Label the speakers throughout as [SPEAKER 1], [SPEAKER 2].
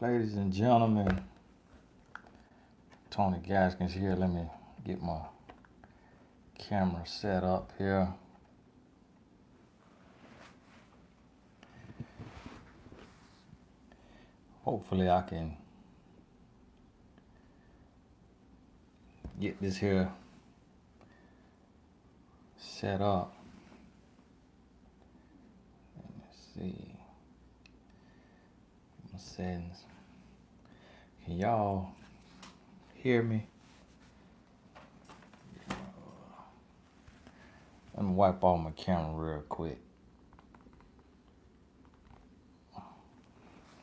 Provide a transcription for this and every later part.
[SPEAKER 1] Ladies and gentlemen, Tony Gaskins here. Let me get my camera set up here. Hopefully I can get this here set up. Let's see. My settings. Can y'all hear me? Let me wipe off my camera real quick.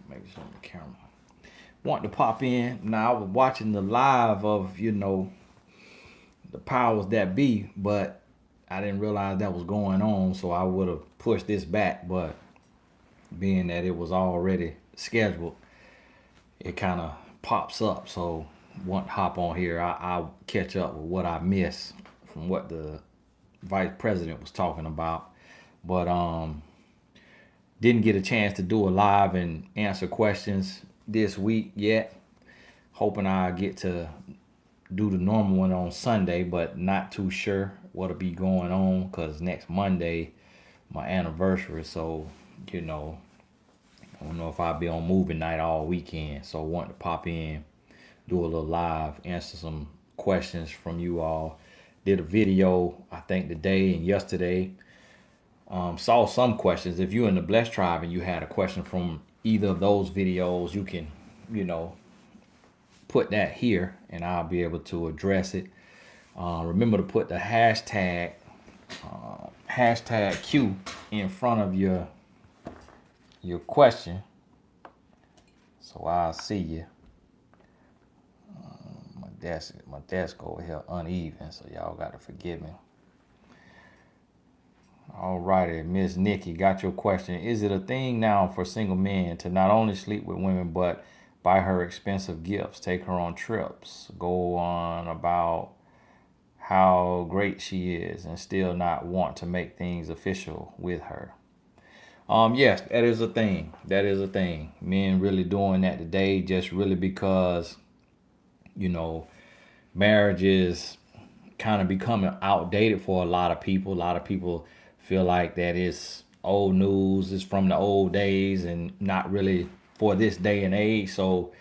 [SPEAKER 1] Maybe some of the camera. Want to pop in. Now I was watching the live of, the powers that be, but I didn't realize that was going on, so I would have pushed this back, but being that it was already scheduled, it kind of pops up. So want to hop on here. I'll catch up with what I missed from what the vice president was talking about, but didn't get a chance to do a live and answer questions this week yet. Hoping I get to do the normal one on Sunday, but not too sure what'll be going on because next Monday my anniversary. So I don't know if I'll be on movie night all weekend. So I want to pop in, do a little live, answer some questions from you all. Did a video I think today and yesterday. Saw some questions. If you're in the Blessed Tribe and you had a question from either of those videos, you can, put that here and I'll be able to address it. Remember to put the hashtag Q in front of your question, so I'll see you. My desk over here uneven, so y'all got to forgive me. Alrighty, Miss Nikki, got your question. Is it a thing now for single men to not only sleep with women but buy her expensive gifts, take her on trips, go on about how great she is, and still not want to make things official with her? Yes, that is a thing. That is a thing. Men really doing that today, just really because, marriage is kind of becoming outdated for a lot of people. A lot of people feel like that is old news, is from the old days and not really for this day and age. So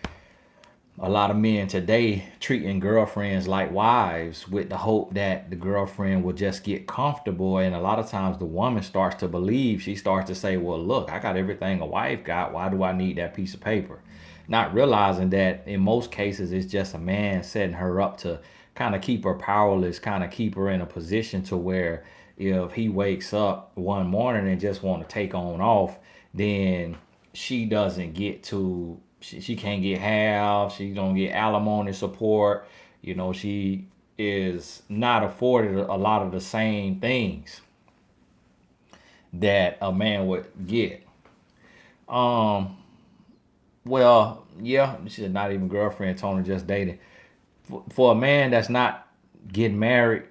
[SPEAKER 1] a lot of men today treating girlfriends like wives with the hope that the girlfriend will just get comfortable. And a lot of times the woman starts to believe, she starts to say, well, look, I got everything a wife got. Why do I need that piece of paper? Not realizing that in most cases, it's just a man setting her up to kind of keep her powerless, kind of keep her in a position to where if he wakes up one morning and just want to take on off, then she doesn't get to, she can't get half, she don't get alimony support. She is not afforded a lot of the same things that a man would get. Well, yeah, she's not even girlfriend, Tony, just dating. For a man that's not getting married,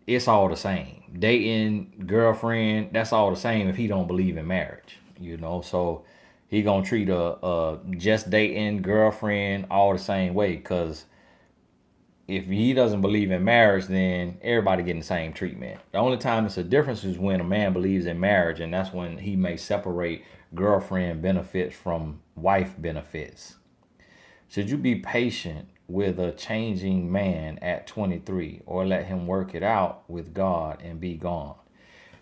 [SPEAKER 1] it's all the same. Dating, girlfriend, that's all the same if he don't believe in marriage, So he gonna treat a just dating girlfriend all the same way, because if he doesn't believe in marriage, then everybody getting the same treatment. The only time it's a difference is when a man believes in marriage, and that's when he may separate girlfriend benefits from wife benefits. Should you be patient with a changing man at 23, or let him work it out with God and be gone?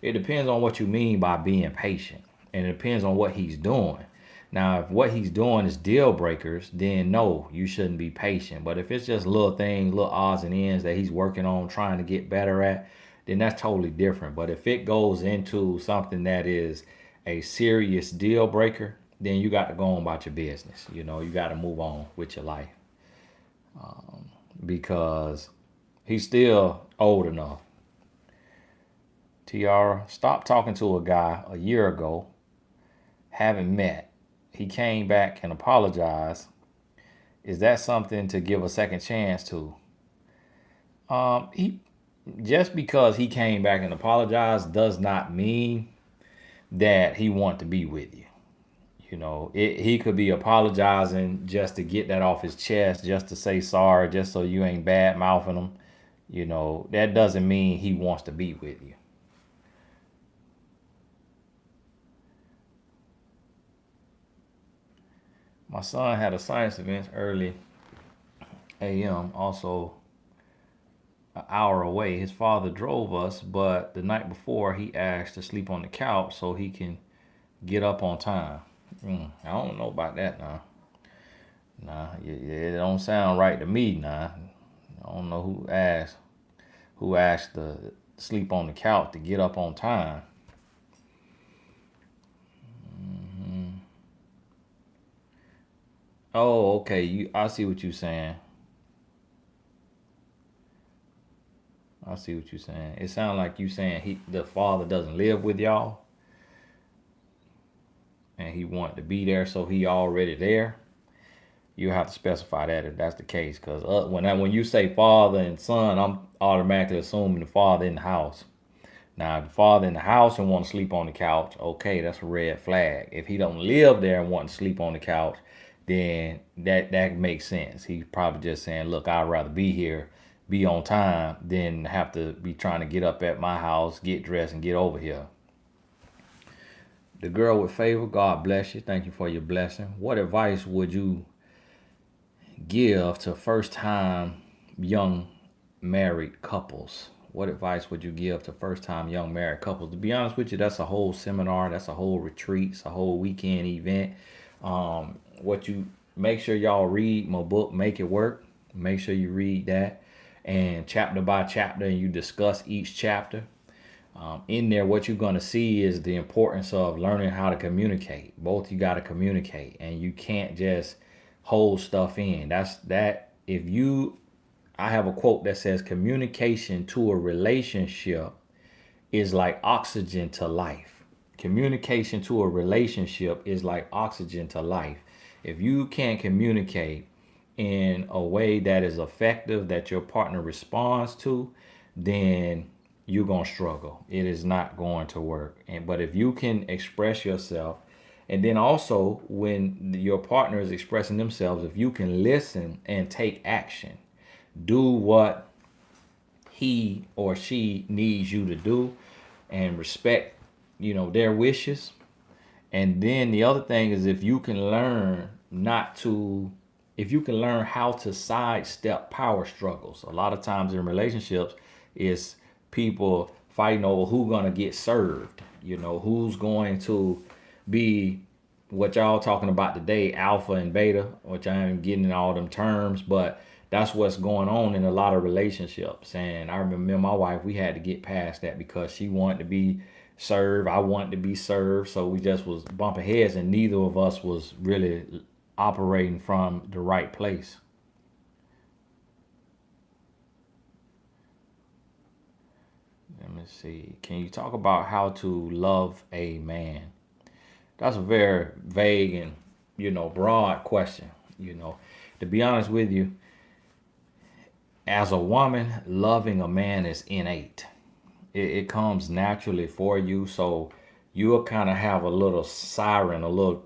[SPEAKER 1] It depends on what you mean by being patient, and it depends on what he's doing. Now, if what he's doing is deal breakers, then no, you shouldn't be patient. But if it's just little things, little odds and ends that he's working on, trying to get better at, then that's totally different. But if it goes into something that is a serious deal breaker, then you got to go on about your business. You got to move on with your life. Because he's still old enough. Tiara, stop talking to a guy a year ago, haven't met. He came back and apologized. Is that something to give a second chance to? He just because he came back and apologized does not mean that he want to be with you. He could be apologizing just to get that off his chest, just to say sorry, just so you ain't bad mouthing him. That doesn't mean he wants to be with you. My son had a science event early a.m., also an hour away. His father drove us, but the night before he asked to sleep on the couch so he can get up on time. I don't know about that now. Nah, it don't sound right to me now. I don't know who asked to sleep on the couch to get up on time. Oh, okay. I see what you're saying. I see what you're saying. It sounds like you saying the father doesn't live with y'all, and he wanted to be there, so he already there. You have to specify that if that's the case, because when you say father and son, I'm automatically assuming the father in the house. Now, if the father in the house and want to sleep on the couch, okay, that's a red flag. If he don't live there and want to sleep on the couch, then that makes sense. He's probably just saying, look, I'd rather be here, be on time, than have to be trying to get up at my house, get dressed, and get over here. The girl with favor, God bless you. Thank you for your blessing. What advice would you give to first time young married couples? What advice would you give to first time young married couples? To be honest with you, that's a whole seminar, that's a whole retreat, it's a whole weekend event. What you make sure y'all read my book, Make It Work. Make sure you read that, and chapter by chapter, and you discuss each chapter. In there, what you're going to see is the importance of learning how to communicate. Both you got to communicate, and you can't just hold stuff in. I have a quote that says communication to a relationship is like oxygen to life. Communication to a relationship is like oxygen to life. If you can't communicate in a way that is effective, that your partner responds to, then you're going to struggle. It is not going to work. But if you can express yourself, and then also when your partner is expressing themselves, if you can listen and take action, do what he or she needs you to do, and respect, their wishes. And then the other thing is, if you can learn how to sidestep power struggles. A lot of times in relationships, it's people fighting over who's gonna get served. Who's going to be what y'all talking about today, alpha and beta, which I ain't getting in all them terms, but that's what's going on in a lot of relationships. And I remember me and my wife, we had to get past that because she wanted to be served, I wanted to be served, so we just was bumping heads, and neither of us was really operating from the right place. Let me see. Can you talk about how to love a man? That's a very vague and broad question. To be honest with you, as a woman, loving a man is innate. It comes naturally for you. So you'll kind of have a little siren, a little,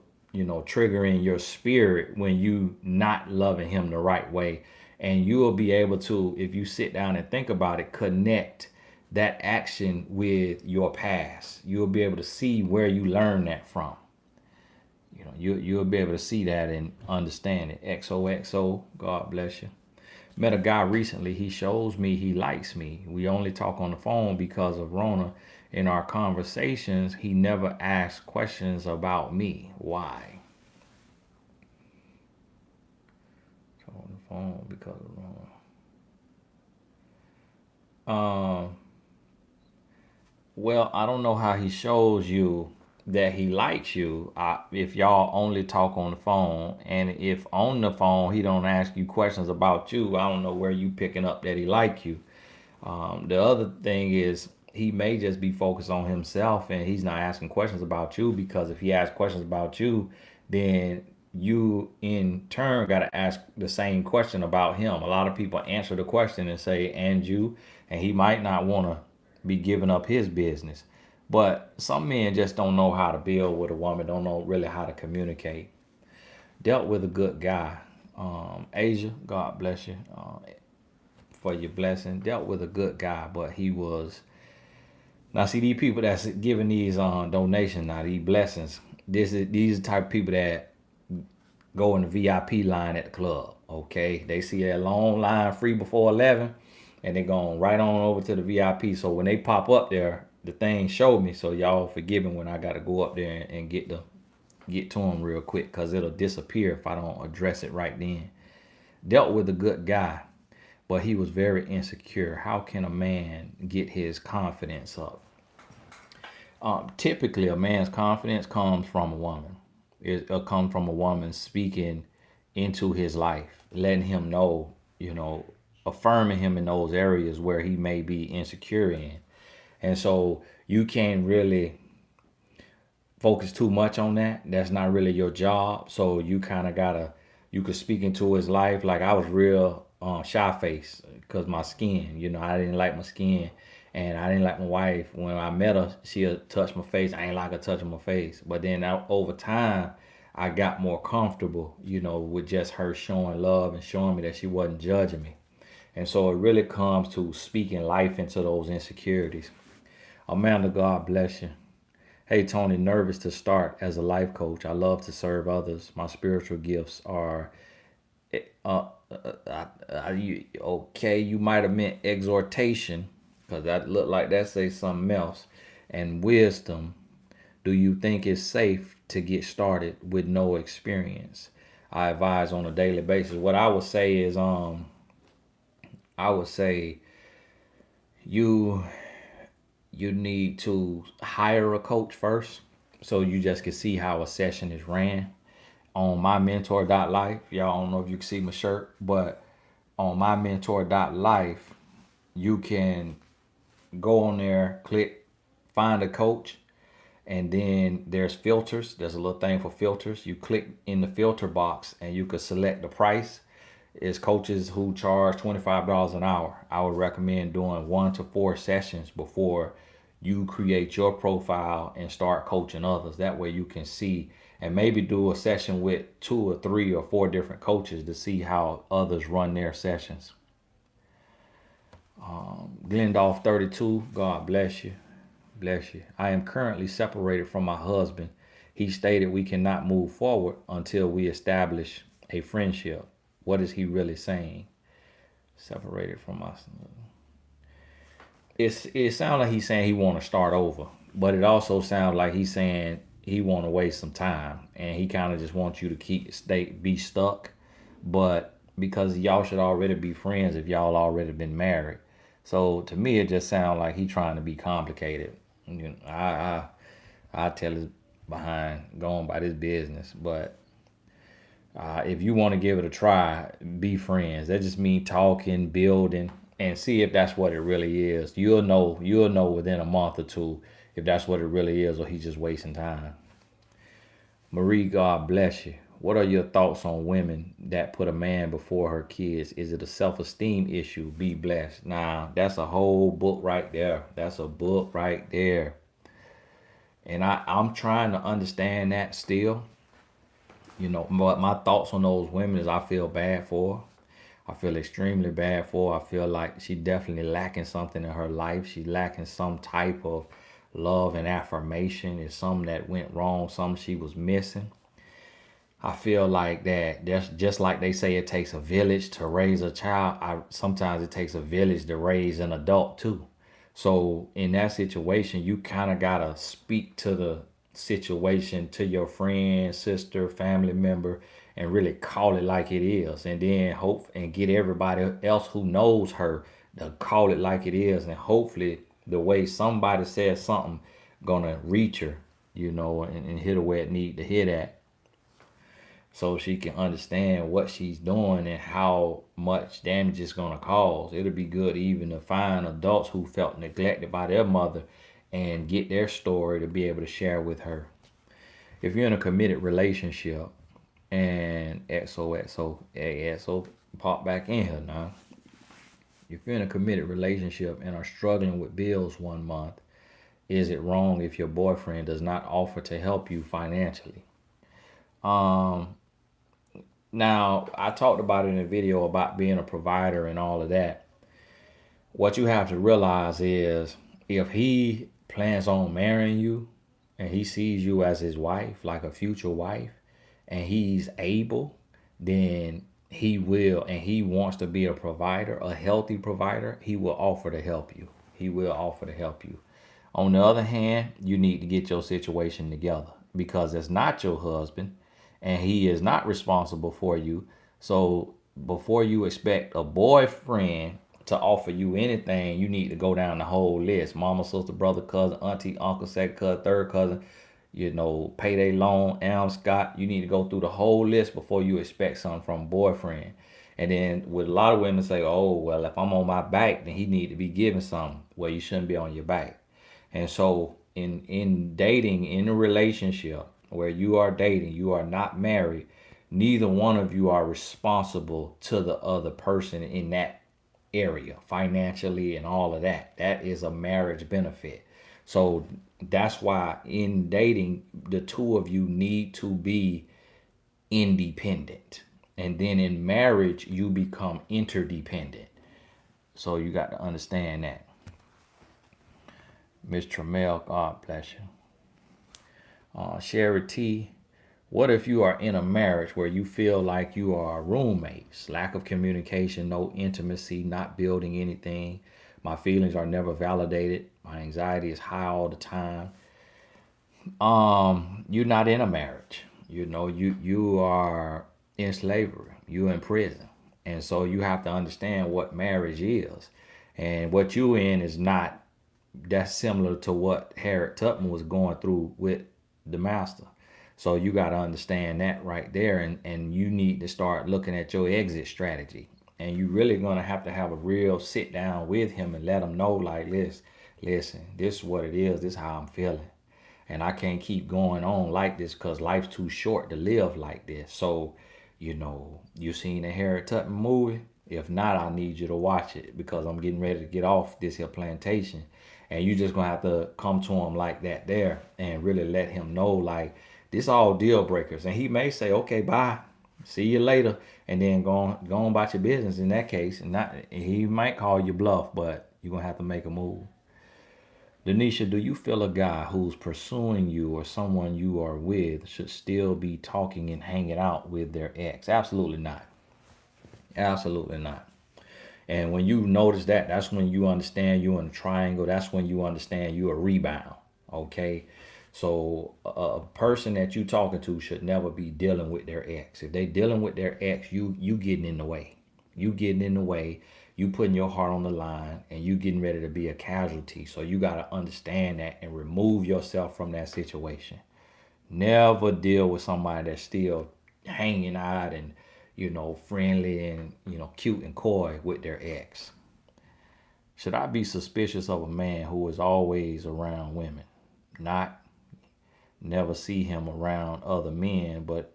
[SPEAKER 1] trigger in your spirit when you not loving him the right way. And you'll be able to, if you sit down and think about it, connect that action with your past. You'll be able to see where you learned that from. You'll be able to see that and understand it. XOXO, God bless you. Met a guy recently. He shows me he likes me. We only talk on the phone because of Rona. In our conversations, he never asks questions about me. Why? Talk on the phone because of Rona. Well, I don't know how he shows you that he likes you if y'all only talk on the phone, and if on the phone he don't ask you questions about you, I don't know where you picking up that he like you. The other thing is, he may just be focused on himself and he's not asking questions about you, because if he asks questions about you, then you in turn got to ask the same question about him. A lot of people answer the question and say, and you, and he might not want to be giving up his business. But some men just don't know how to build with a woman, don't know really how to communicate. Dealt with a good guy. Asia, God bless you for your blessing. Dealt with a good guy, but he was. Now, see, these people that's giving these donations now, these blessings, these are the type of people that go in the VIP line at the club. Okay, they see that long line free before 11, and they going right on over to the VIP. So when they pop up there, the thing showed me. So y'all forgive me when I got to go up there and get to them real quick, because it'll disappear if I don't address it right then. Dealt with a good guy, but he was very insecure. How can a man get his confidence up? Typically, a man's confidence comes from a woman. It comes from a woman speaking into his life, letting him know, affirming him in those areas where he may be insecure in. And so you can't really focus too much on that. That's not really your job. So you kind of gotta, you could speak into his life. Like I was real shy face because my skin, I didn't like my skin. And I didn't like my wife. When I met her, she'll touch my face. I ain't like her touching my face. But then over time, I got more comfortable, with just her showing love and showing me that she wasn't judging me. And so it really comes to speaking life into those insecurities. Amanda, God bless you. Hey, Tony, nervous to start as a life coach. I love to serve others. My spiritual gifts are, okay, you might have meant exhortation, because that looked like that say something else. And wisdom. Do you think it's safe to get started with no experience? I advise on a daily basis. What I would say is, I would say you need to hire a coach first, so you just can see how a session is ran. On my mentor.life, y'all don't know if you can see my shirt, but on my mentor.life, you can go on there, click find a coach, and then there's filters. There's a little thing for filters. You click in the filter box and you could select the price. It's coaches who charge $25 an hour. I would recommend doing 1 to 4 sessions before you create your profile and start coaching others. That way you can see, and maybe do a session with 2 or 3 or 4 different coaches to see how others run their sessions. Glendolf 32, God bless you. Bless you. I am currently separated from my husband. He stated we cannot move forward until we establish a friendship. What is he really saying? Separated from us. It sounds like he's saying he want to start over, but it also sounds like he's saying he want to waste some time, and he kind of just wants you to be stuck. But because y'all should already be friends if y'all already been married. So to me, it just sounds like he trying to be complicated. I tell his behind going by this business, but if you want to give it a try, be friends. That just means talking, building, and see if that's what it really is. You'll know within a month or two if that's what it really is, or he's just wasting time. Marie, God bless you. What are your thoughts on women that put a man before her kids? Is it a self-esteem issue? Be blessed. Nah, that's a whole book right there. That's a book right there. And I'm trying to understand that still. But my thoughts on those women is I feel bad for her. I feel extremely bad for her. I feel like she definitely lacking something in her life. She's lacking some type of love and affirmation. It's something that went wrong, something she was missing. I feel like that's just like they say it takes a village to raise a child. Sometimes it takes a village to raise an adult too. So in that situation, you kind of gotta speak to the situation to your friend, sister, family member, and really call it like it is, and then hope and get everybody else who knows her to call it like it is, and hopefully the way somebody says something gonna reach her, and hit her where it need to hit at, so she can understand what she's doing and how much damage it's going to cause. It'll be good even to find adults who felt neglected by their mother and get their story to be able to share with her. If you're in a committed relationship, and XO pop back in here now. If you're in a committed relationship and are struggling with bills one month, is it wrong if your boyfriend does not offer to help you financially? Um, Now, I talked about it in a video about being a provider and all of that. What you have to realize is if he plans on marrying you and he sees you as his wife, like a future wife, and he's able, then he will, and he wants to be a provider, a healthy provider, he will offer to help you. He will offer to help you. On the other hand, you need to get your situation together because it's not your husband and he is not responsible for you. So before you expect a boyfriend to offer you anything, you need to go down the whole list. Mama, sister, brother, cousin, auntie, uncle, second cousin, third cousin, payday loan, Elm Scott. You need to go through the whole list before you expect something from a boyfriend. And then with a lot of women say, oh, well, if I'm on my back, then he need to be giving something. Well, you shouldn't be on your back. And so in dating, in a relationship where you are dating, you are not married, neither one of you are responsible to the other person in that area, financially and all of that. That is a marriage benefit. So that's why in dating, the two of you need to be independent. And then in marriage, you become interdependent. So you got to understand that. Miss Trammell, God bless you. Sherry T, what if you are in a marriage where you feel like you are roommates? Lack of communication, no intimacy, not building anything. My feelings are never validated. My anxiety is high all the time. You're not in a marriage. You are in slavery. You're in prison. And so you have to understand what marriage is. And what you in is not that's similar to what Harriet Tubman was going through with the master. So you got to understand that right there. And you need to start looking at your exit strategy. And you really going to have a real sit down with him and let him know, like, listen, this is what it is. This is how I'm feeling. And I can't keep going on like this because life's too short to live like this. So, you seen the Harriet Tubman movie? If not, I need you to watch it because I'm getting ready to get off this here plantation. And you just gonna have to come to him like that there and really let him know, like, this all deal breakers. And he may say, okay, bye, see you later, and then go on about your business in that case. And not he might call you bluff, but you're gonna have to make a move. Denisha, do you feel a guy who's pursuing you or someone you are with should still be talking and hanging out with their ex? Absolutely not. Absolutely not. And when you notice that, that's when you understand you're in a triangle. That's when you understand you're a rebound. Okay. So a person that you talking to should never be dealing with their ex. If they dealing with their ex, you getting in the way. You getting in the way. You putting your heart on the line and you getting ready to be a casualty. So you got to understand that and remove yourself from that situation. Never deal with somebody that's still hanging out and friendly and cute and coy with their ex. Should I be suspicious of a man who is always around women? Not. Never see him around other men, but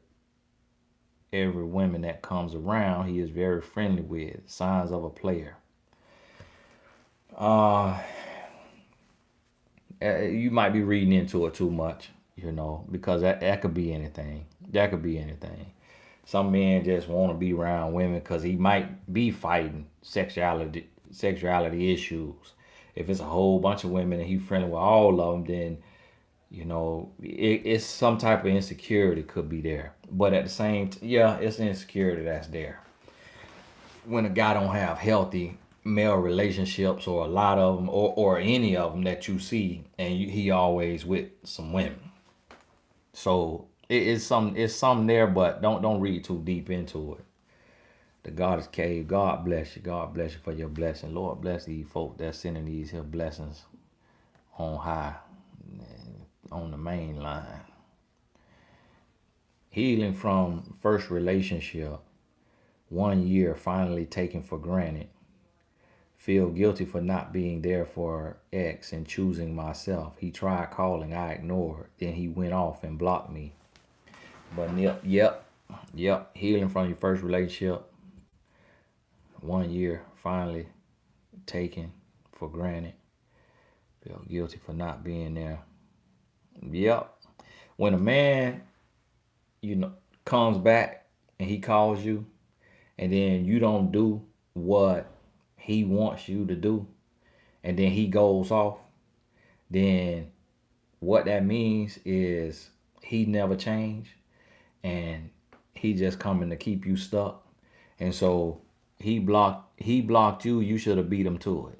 [SPEAKER 1] every woman that comes around, he is very friendly with. Signs of a player. You might be reading into it too much, because that could be anything. That could be anything. Some men just want to be around women because he might be fighting sexuality issues. If it's a whole bunch of women and he's friendly with all of them, then it's some type of insecurity could be there. But at the same it's insecurity that's there. When a guy don't have healthy male relationships or a lot of them or any of them that you see, and he always with some women. So it's some there, but don't read too deep into it. The Goddess Cave, God bless you. God bless you for your blessing. Lord bless these folk that's sending these here blessings on high, on the main line. Healing from first relationship, 1 year finally taken for granted. Feel guilty for not being there for ex and choosing myself. He tried calling, I ignored. Then he went off and blocked me. But yep. Healing from your first relationship, 1 year finally taken for granted. Feel guilty for not being there. Yep. When a man, you know, comes back and he calls you, and then you don't do what he wants you to do, and then he goes off, then what that means is he never changed, and he just coming to keep you stuck. And so he blocked you. You should have beat him to it.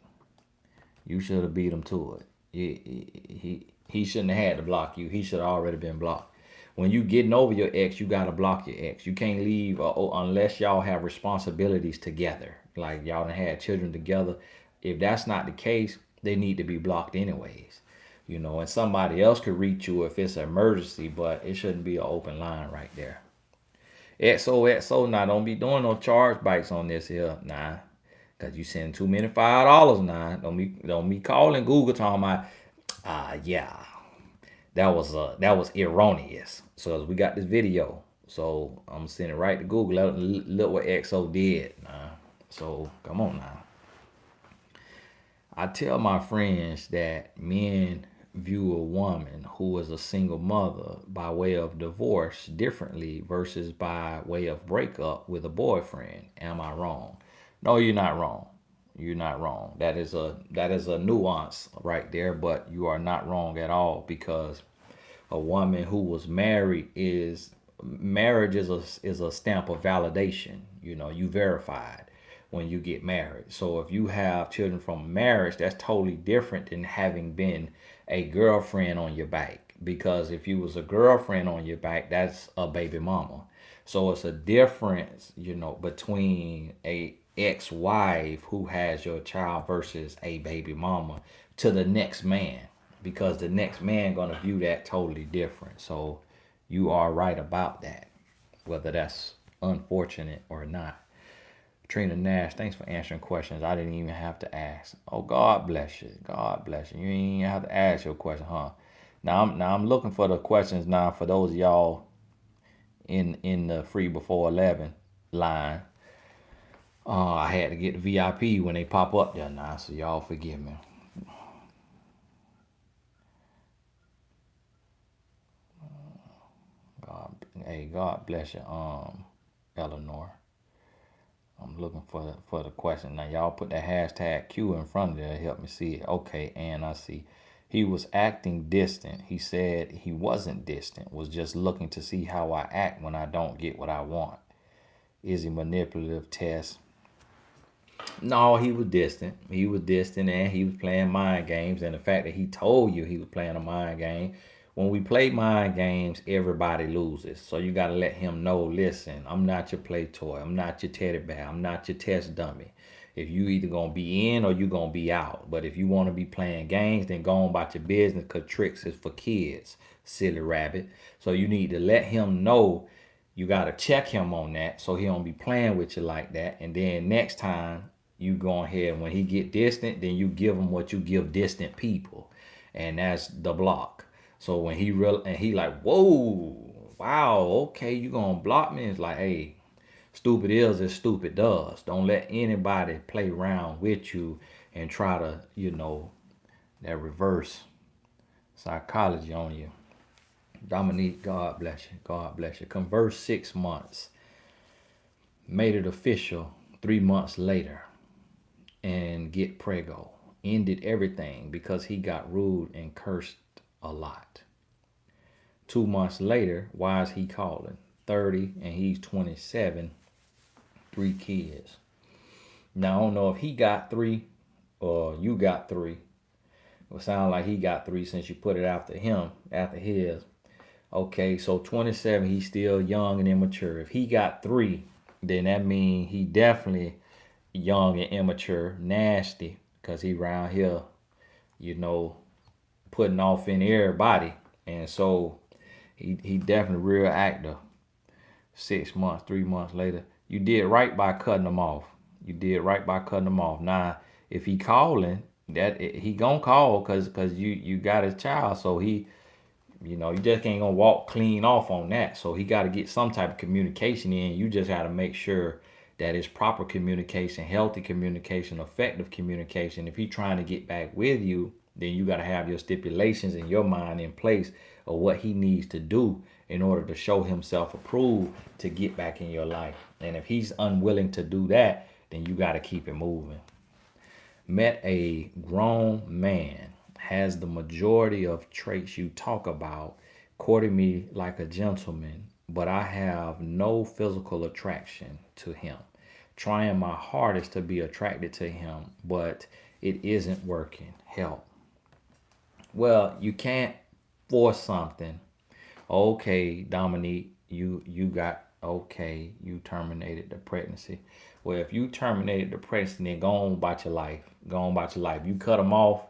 [SPEAKER 1] You should have beat him to it. He shouldn't have had to block you. He should have already been blocked. When you getting over your ex, you gotta block your ex. You can't leave unless y'all have responsibilities together. Like y'all done had children together. If that's not the case, they need to be blocked anyways. And somebody else could reach you if it's an emergency, but it shouldn't be an open line right there. XOXO, now don't be doing no charge bites on this here, nah. Cause you send too many $5 now. Don't be calling Google talking about, yeah, that was erroneous. So we got this video. So I'm gonna send it right to Google. Look what XO did. Nah. So come on now. I tell my friends that men view a woman who is a single mother by way of divorce differently versus by way of breakup with a boyfriend. Am I wrong? No, you're not wrong. You're not wrong. That is a nuance right there, but you are not wrong at all, because a woman who was married is marriage is a stamp of validation. You verified when you get married. So if you have children from marriage, that's totally different than having been a girlfriend on your back. Because if you was a girlfriend on your back, that's a baby mama. So it's a difference, between a ex-wife who has your child versus a baby mama to the next man, because the next man gonna view that totally different. So you are right about that, whether that's unfortunate or not. Trina Nash, thanks for answering questions I didn't even have to ask. Oh, God bless you. God bless you. You ain't even have to ask your question, huh? Now I'm looking for the questions now for those of y'all in the free before 11 line. I had to get the VIP when they pop up there now, so y'all forgive me. God bless you, Eleanor. I'm looking for the question. Now y'all put that hashtag Q in front of there to help me see it. Okay, and I see. He was acting distant. He said he wasn't distant, was just looking to see how I act when I don't get what I want. Is he manipulative? Test. No, he was distant. He was distant, and he was playing mind games. And the fact that he told you he was playing a mind game, when we play mind games, everybody loses. So you got to let him know, listen, I'm not your play toy. I'm not your teddy bear. I'm not your test dummy. If you either going to be in or you going to be out. But if you want to be playing games, then go on about your business, because tricks is for kids, silly rabbit. So you need to let him know. You got to check him on that so he don't be playing with you like that. And then next time you go ahead, when he get distant, then you give him what you give distant people. And that's the block. So when he like, whoa, wow, okay, you gonna block me? It's like, hey, stupid is as stupid does. Don't let anybody play around with you and try to, that reverse psychology on you. Dominique, God bless you. God bless you. Converse 6 months. Made it official 3 months later. And get prego. Ended everything because he got rude and cursed a lot. 2 months later, why is he calling? 30 and he's 27, 3 kids. Now I don't know if he got 3 or you got 3. It sound like he got 3 since you put it after him, after his. Okay, so 27, he's still young and immature. If he got 3, then that means he definitely young and immature, nasty, because he around here, putting off in everybody. And so he definitely real active. 6 months, 3 months later. You did right by cutting him off. You did right by cutting him off. Now, if he calling, that he gonna call because you got his child. So you just ain't gonna walk clean off on that. So he got to get some type of communication in. You just got to make sure that it's proper communication, healthy communication, effective communication. If he's trying to get back with you, then you got to have your stipulations in your mind in place of what he needs to do in order to show himself approved to get back in your life. And if he's unwilling to do that, then you got to keep it moving. Met a grown man, has the majority of traits you talk about, courting me like a gentleman, but I have no physical attraction to him. Trying my hardest to be attracted to him, but it isn't working. Help. Well, you can't force something. Okay, Dominique, you terminated the pregnancy. Well, if you terminated the pregnancy, then go on about your life. Go on about your life. You cut him off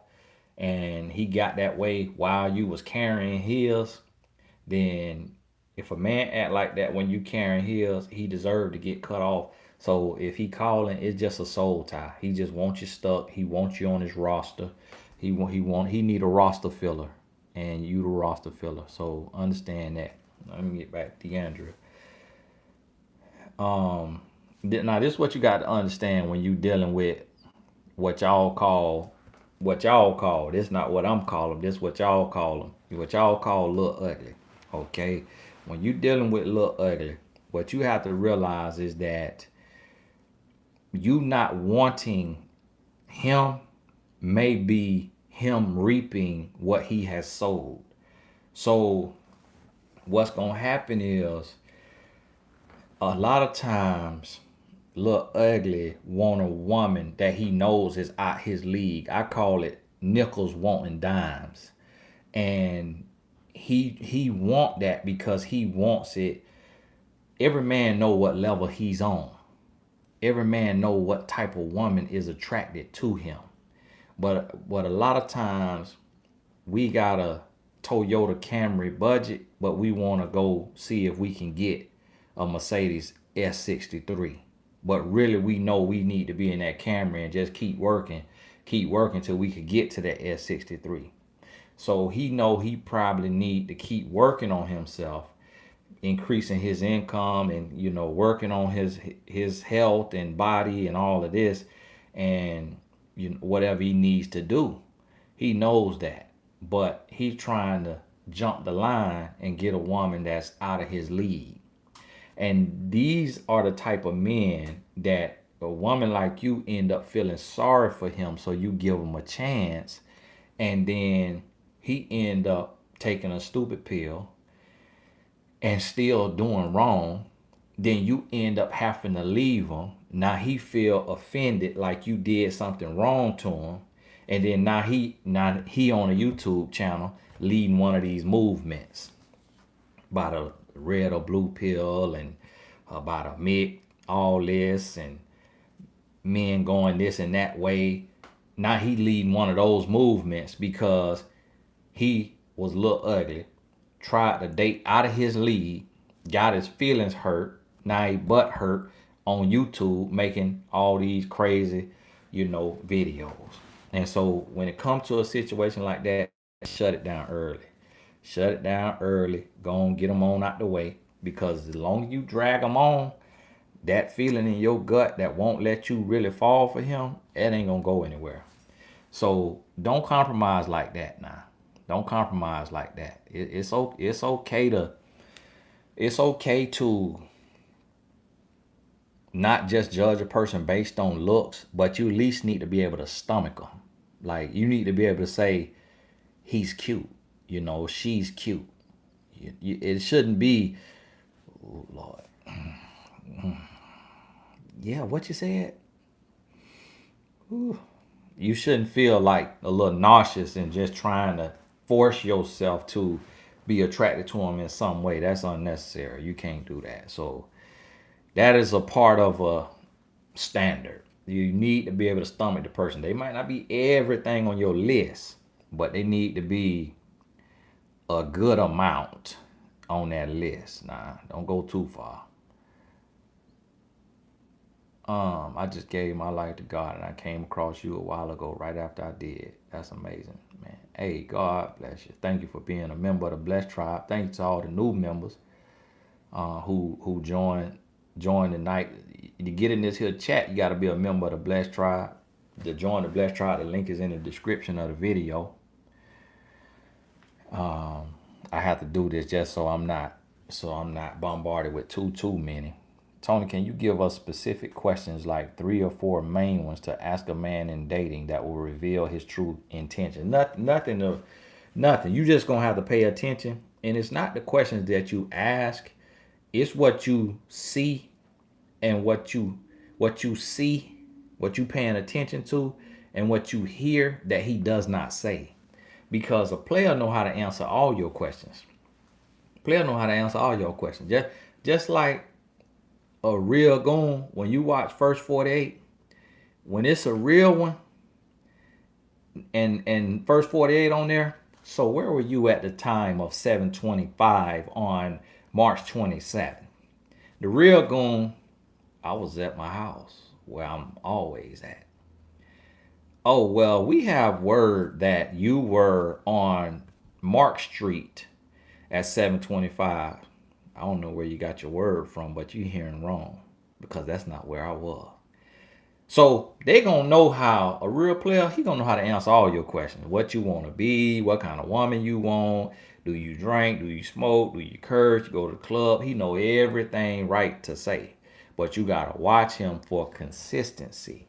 [SPEAKER 1] and he got that way while you was carrying his, then if a man act like that when you carrying his, he deserved to get cut off. So if he calling, it's just a soul tie. He just wants you stuck. He wants you on his roster. He need a roster filler, and you the roster filler. So understand that. Let me get back to Andrea. Now this is what you got to understand when you dealing with what y'all call this not what I'm calling, this what y'all call them, what y'all call little ugly. Okay, when you dealing with little ugly, what you have to realize is that you not wanting him may be him reaping what he has sowed. So what's gonna happen is a lot of times Lil Ugly want a woman that he knows is out his league. I call it nickels wanting dimes. And he want that because he wants it. Every man know what level he's on. Every man know what type of woman is attracted to him. But a lot of times we got a Toyota Camry budget, but we want to go see if we can get a Mercedes S63. But really we know we need to be in that Camry and just keep working till we could get to that S63. So he know he probably need to keep working on himself, increasing his income and working on his health and body and all of this, and whatever he needs to do. He knows that, but he's trying to jump the line and get a woman that's out of his league. And these are the type of men that a woman like you end up feeling sorry for him, so you give him a chance, and then he end up taking a stupid pill and still doing wrong. Then you end up having to leave him. Now he feel offended like you did something wrong to him, and then now he on a YouTube channel leading one of these movements about a red or blue pill and about a mid all this and men going this and that way. Now he leading one of those movements because he was a little ugly, tried to date out of his league, got his feelings hurt. Now he butt hurt on YouTube making all these crazy, videos. And so when it comes to a situation like that, shut it down early. Shut it down early. Go and get them on out the way. Because as long as you drag them on, that feeling in your gut that won't let you really fall for him, it ain't gonna go anywhere. So don't compromise like that now. Don't compromise like that. It's okay to not just judge a person based on looks, but you at least need to be able to stomach them. Like you need to be able to say, he's cute, she's cute. It shouldn't be, oh Lord. Yeah, what you said? Ooh. You shouldn't feel like a little nauseous and just trying to force yourself to be attracted to him in some way. That's unnecessary. You can't do that. So that is a part of a standard. You need to be able to stomach the person. They might not be everything on your list, but they need to be a good amount on that list. Nah, don't go too far. I just gave my life to God and I came across you a while ago right after I did. That's amazing, man. Hey, God bless you. Thank you for being a member of the Blessed Tribe. Thank you to all the new members who joined tonight. To get in this here chat, you got to be a member of the Blessed Tribe. To join the Blessed Tribe, the link is in the description of the video. I have to do this just so I'm not bombarded with too many. Tony, can you give us specific questions like 3 or 4 main ones to ask a man in dating that will reveal his true intention? Nothing. You just gonna have to pay attention, and it's not the questions that you ask; it's what you see and what you see, what you paying attention to, and what you hear that he does not say. Because a player know how to answer all your questions. Player know how to answer all your questions. Just like a real goon, when you watch First 48, when it's a real one and First 48 on there, so where were you at the time of 725 on March 27th? The real goon, I was at my house where I'm always at. Oh, well, we have word that you were on Mark Street at 725. I don't know where you got your word from, but you hearing wrong because that's not where I was. So they gonna know how a real player, he gonna know how to answer all your questions. What you wanna be, what kind of woman you want, do you drink, do you smoke, do you curse, you go to the club. He know everything right to say. But you gotta watch him for consistency.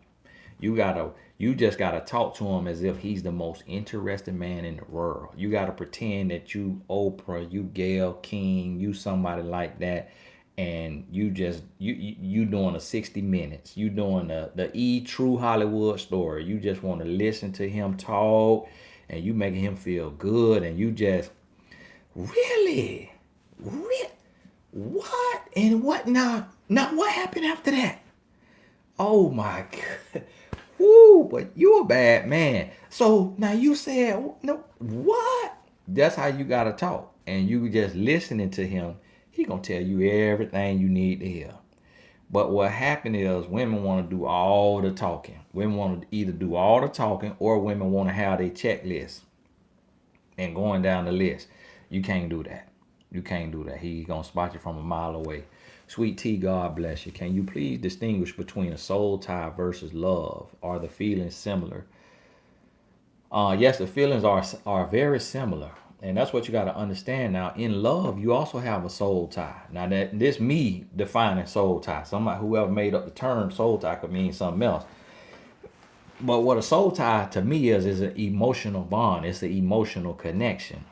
[SPEAKER 1] You just gotta talk to him as if he's the most interesting man in the world. You gotta pretend that you Oprah, you Gayle King, you somebody like that, and you doing a 60 minutes. You doing the true Hollywood story. You just want to listen to him talk, and you making him feel good, and you just really, what and what now? Now what happened after that? Oh my God. Woo, but you a bad man. So now you said, no, what? That's how you got to talk. And you just listening to him, he going to tell you everything you need to hear. But what happened is women want to do all the talking. Women want to either do all the talking or women want to have their checklist and going down the list. You can't do that. You can't do that. He gonna spot you from a mile away. Sweet T, God bless you. Can you please distinguish between a soul tie versus love? Are the feelings similar? Yes, the feelings are very similar, and that's what you got to understand. Now, in love, you also have a soul tie. Now, that this me defining soul tie. Somebody whoever made up the term soul tie could mean something else. But what a soul tie to me is an emotional bond. It's an emotional connection.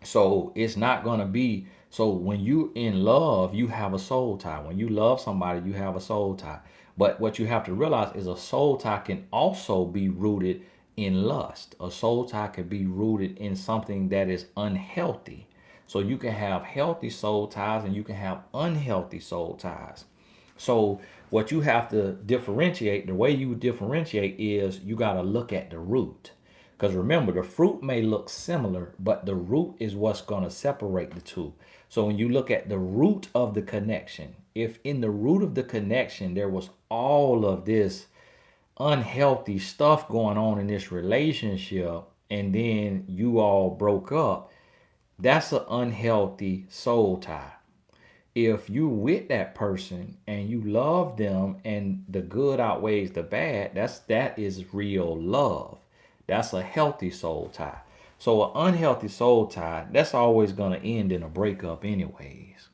[SPEAKER 1] So it's not gonna be so when you in love, you have a soul tie. When you love somebody, you have a soul tie. But what you have to realize is a soul tie can also be rooted in lust. A soul tie can be rooted in something that is unhealthy. So you can have healthy soul ties and you can have unhealthy soul ties. So what you have to differentiate, the way you differentiate is you got to look at the root. Because remember, the fruit may look similar, but the root is what's going to separate the two. So when you look at the root of the connection, if in the root of the connection there was all of this unhealthy stuff going on in this relationship, and then you all broke up, that's an unhealthy soul tie. If you with that person and you love them and the good outweighs the bad, that is real love. That's a healthy soul tie. So an unhealthy soul tie, that's always gonna end in a breakup anyways.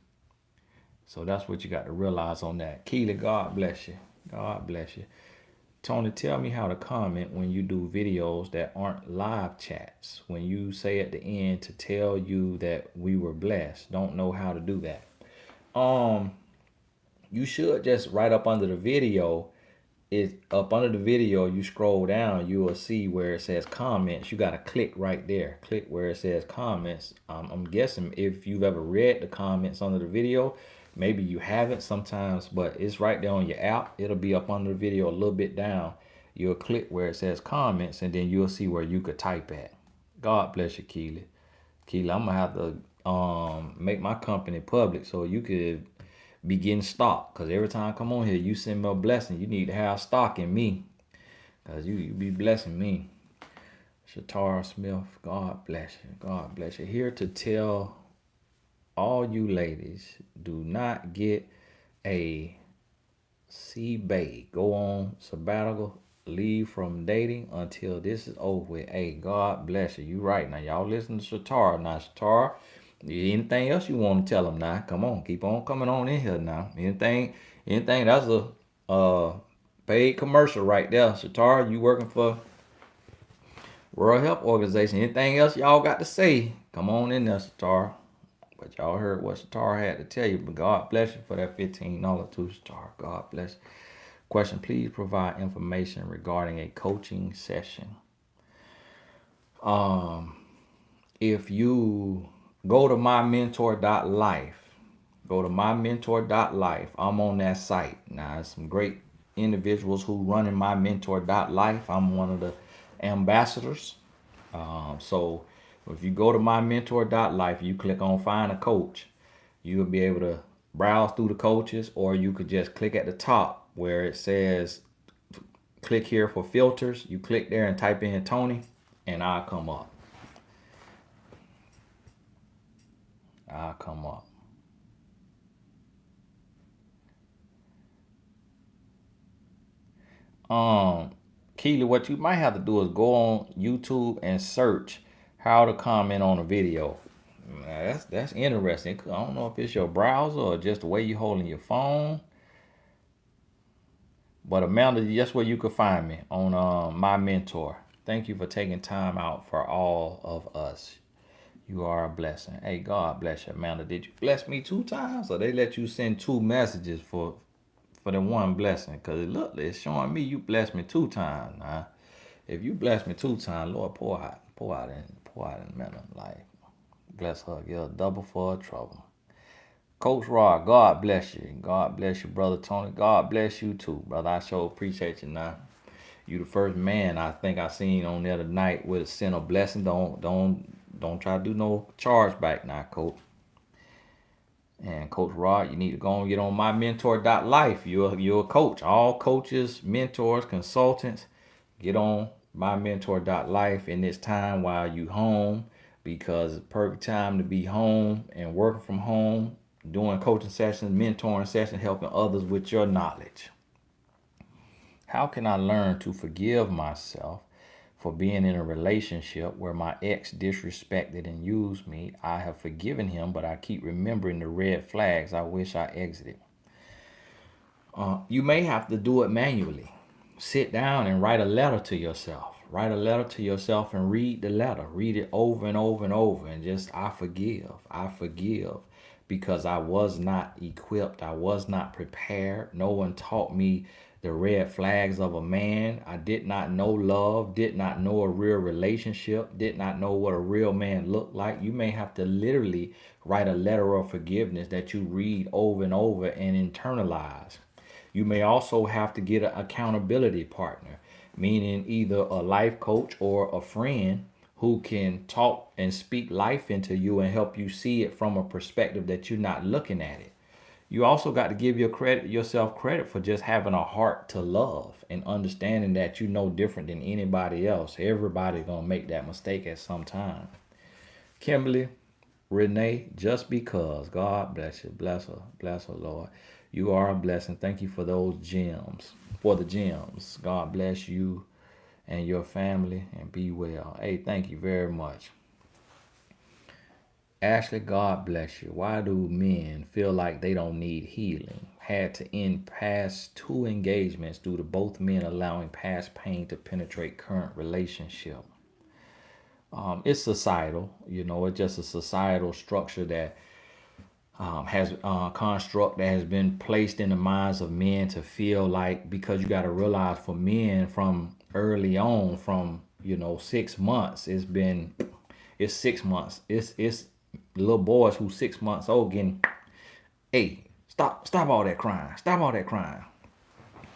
[SPEAKER 1] So that's what you got to realize on that. Keely, God bless you. God bless you. Tony, tell me how to comment when you do videos that aren't live chats. When you say at the end to tell you that we were blessed. Don't know how to do that. Um, you should just right up under the video. It up under the video, you scroll down, you will see where it says comments. You got to click right there. Click where it says comments. I'm guessing if you've ever read the comments under the video, maybe you haven't sometimes, but it's right there on your app. It'll be up under the video a little bit down. You'll click where it says comments, and then you'll see where you could type at. God bless you, Keely. Keely, I'm gonna have to make my company public so you could be getting stock. Cause every time I come on here, you send me a blessing. You need to have stock in me. Cause you be blessing me. Shatara Smith, God bless you. God bless you. Here to tell all you ladies, do not get a C-Bay. Go on sabbatical leave from dating until this is over with. Hey, God bless you. You right now. Y'all listen to Shatara now. Shatara, anything else you want to tell them now? Come on, keep on coming on in here now. Anything that's a paid commercial right there. Shatara, you working for World Health Organization. Anything else y'all got to say? Come on in there, Shatara. But y'all heard what Shatara had to tell you. But God bless you for that $15 too, Shatara. God bless you. Question, please provide information regarding a coaching session. Um, if you go to mymentor.life, I'm on that site. Now, there's some great individuals who run in mymentor.life. I'm one of the ambassadors. So if you go to mymentor.life, you click on find a coach, you'll be able to browse through the coaches, or you could just click at the top where it says click here for filters. You click there and type in Tony, and I'll come up. I'll come up. Keely, what you might have to do is go on YouTube and search how to comment on a video. Now, that's interesting. I don't know if it's your browser or just the way you're holding your phone. But Amanda, that's where you can find me on My Mentor. Thank you for taking time out for all of us. You are a blessing. Hey, God bless you, Amanda. Did you bless me 2 times, or they let you send 2 messages for the one blessing? Cause look, it's showing me you blessed me 2 times. Now, if you bless me 2 times, Lord, pour out in Amanda's life. Bless her, give her double for her trouble. Coach Rod, God bless you. God bless you, Brother Tony. God bless you too, brother. I sure appreciate you now. You the first man I think I seen on there tonight with send a blessing. Don't try to do no charge back now, Coach. And Coach Rod, you need to go and get on mymentor.life. You're a coach. All coaches, mentors, consultants, get on mymentor.life in this time while you home, because it's perfect time to be home and working from home, doing coaching sessions, mentoring sessions, helping others with your knowledge. How can I learn to forgive myself for being in a relationship where my ex disrespected and used me? I have forgiven him, but I keep remembering the red flags I wish I exited. You may have to do it manually. Sit down and write a letter to yourself. Write a letter to yourself and read the letter. Read it over and over and over and just, I forgive. I forgive. Because I was not equipped. I was not prepared. No one taught me the red flags of a man. I did not know love, did not know a real relationship, did not know what a real man looked like. You may have to literally write a letter of forgiveness that you read over and over and internalize. You may also have to get an accountability partner, meaning either a life coach or a friend who can talk and speak life into you and help you see it from a perspective that you're not looking at it. You also got to give yourself credit for just having a heart to love and understanding that you're no different than anybody else. Everybody's going to make that mistake at some time. Kimberly, Renee, just because. God bless you. Bless her, Lord. You are a blessing. Thank you for those gems. For the gems. God bless you and your family, and be well. Hey, thank you very much. Ashley, God bless you. Why do men feel like they don't need healing? Had to end past 2 engagements due to both men allowing past pain to penetrate current relationship. It's societal, it's just a societal structure that has construct that has been placed in the minds of men to feel like, because you got to realize for men from early on, from 6 months, it's 6 months, it's little boys who 6 months old getting, hey, stop all that crying,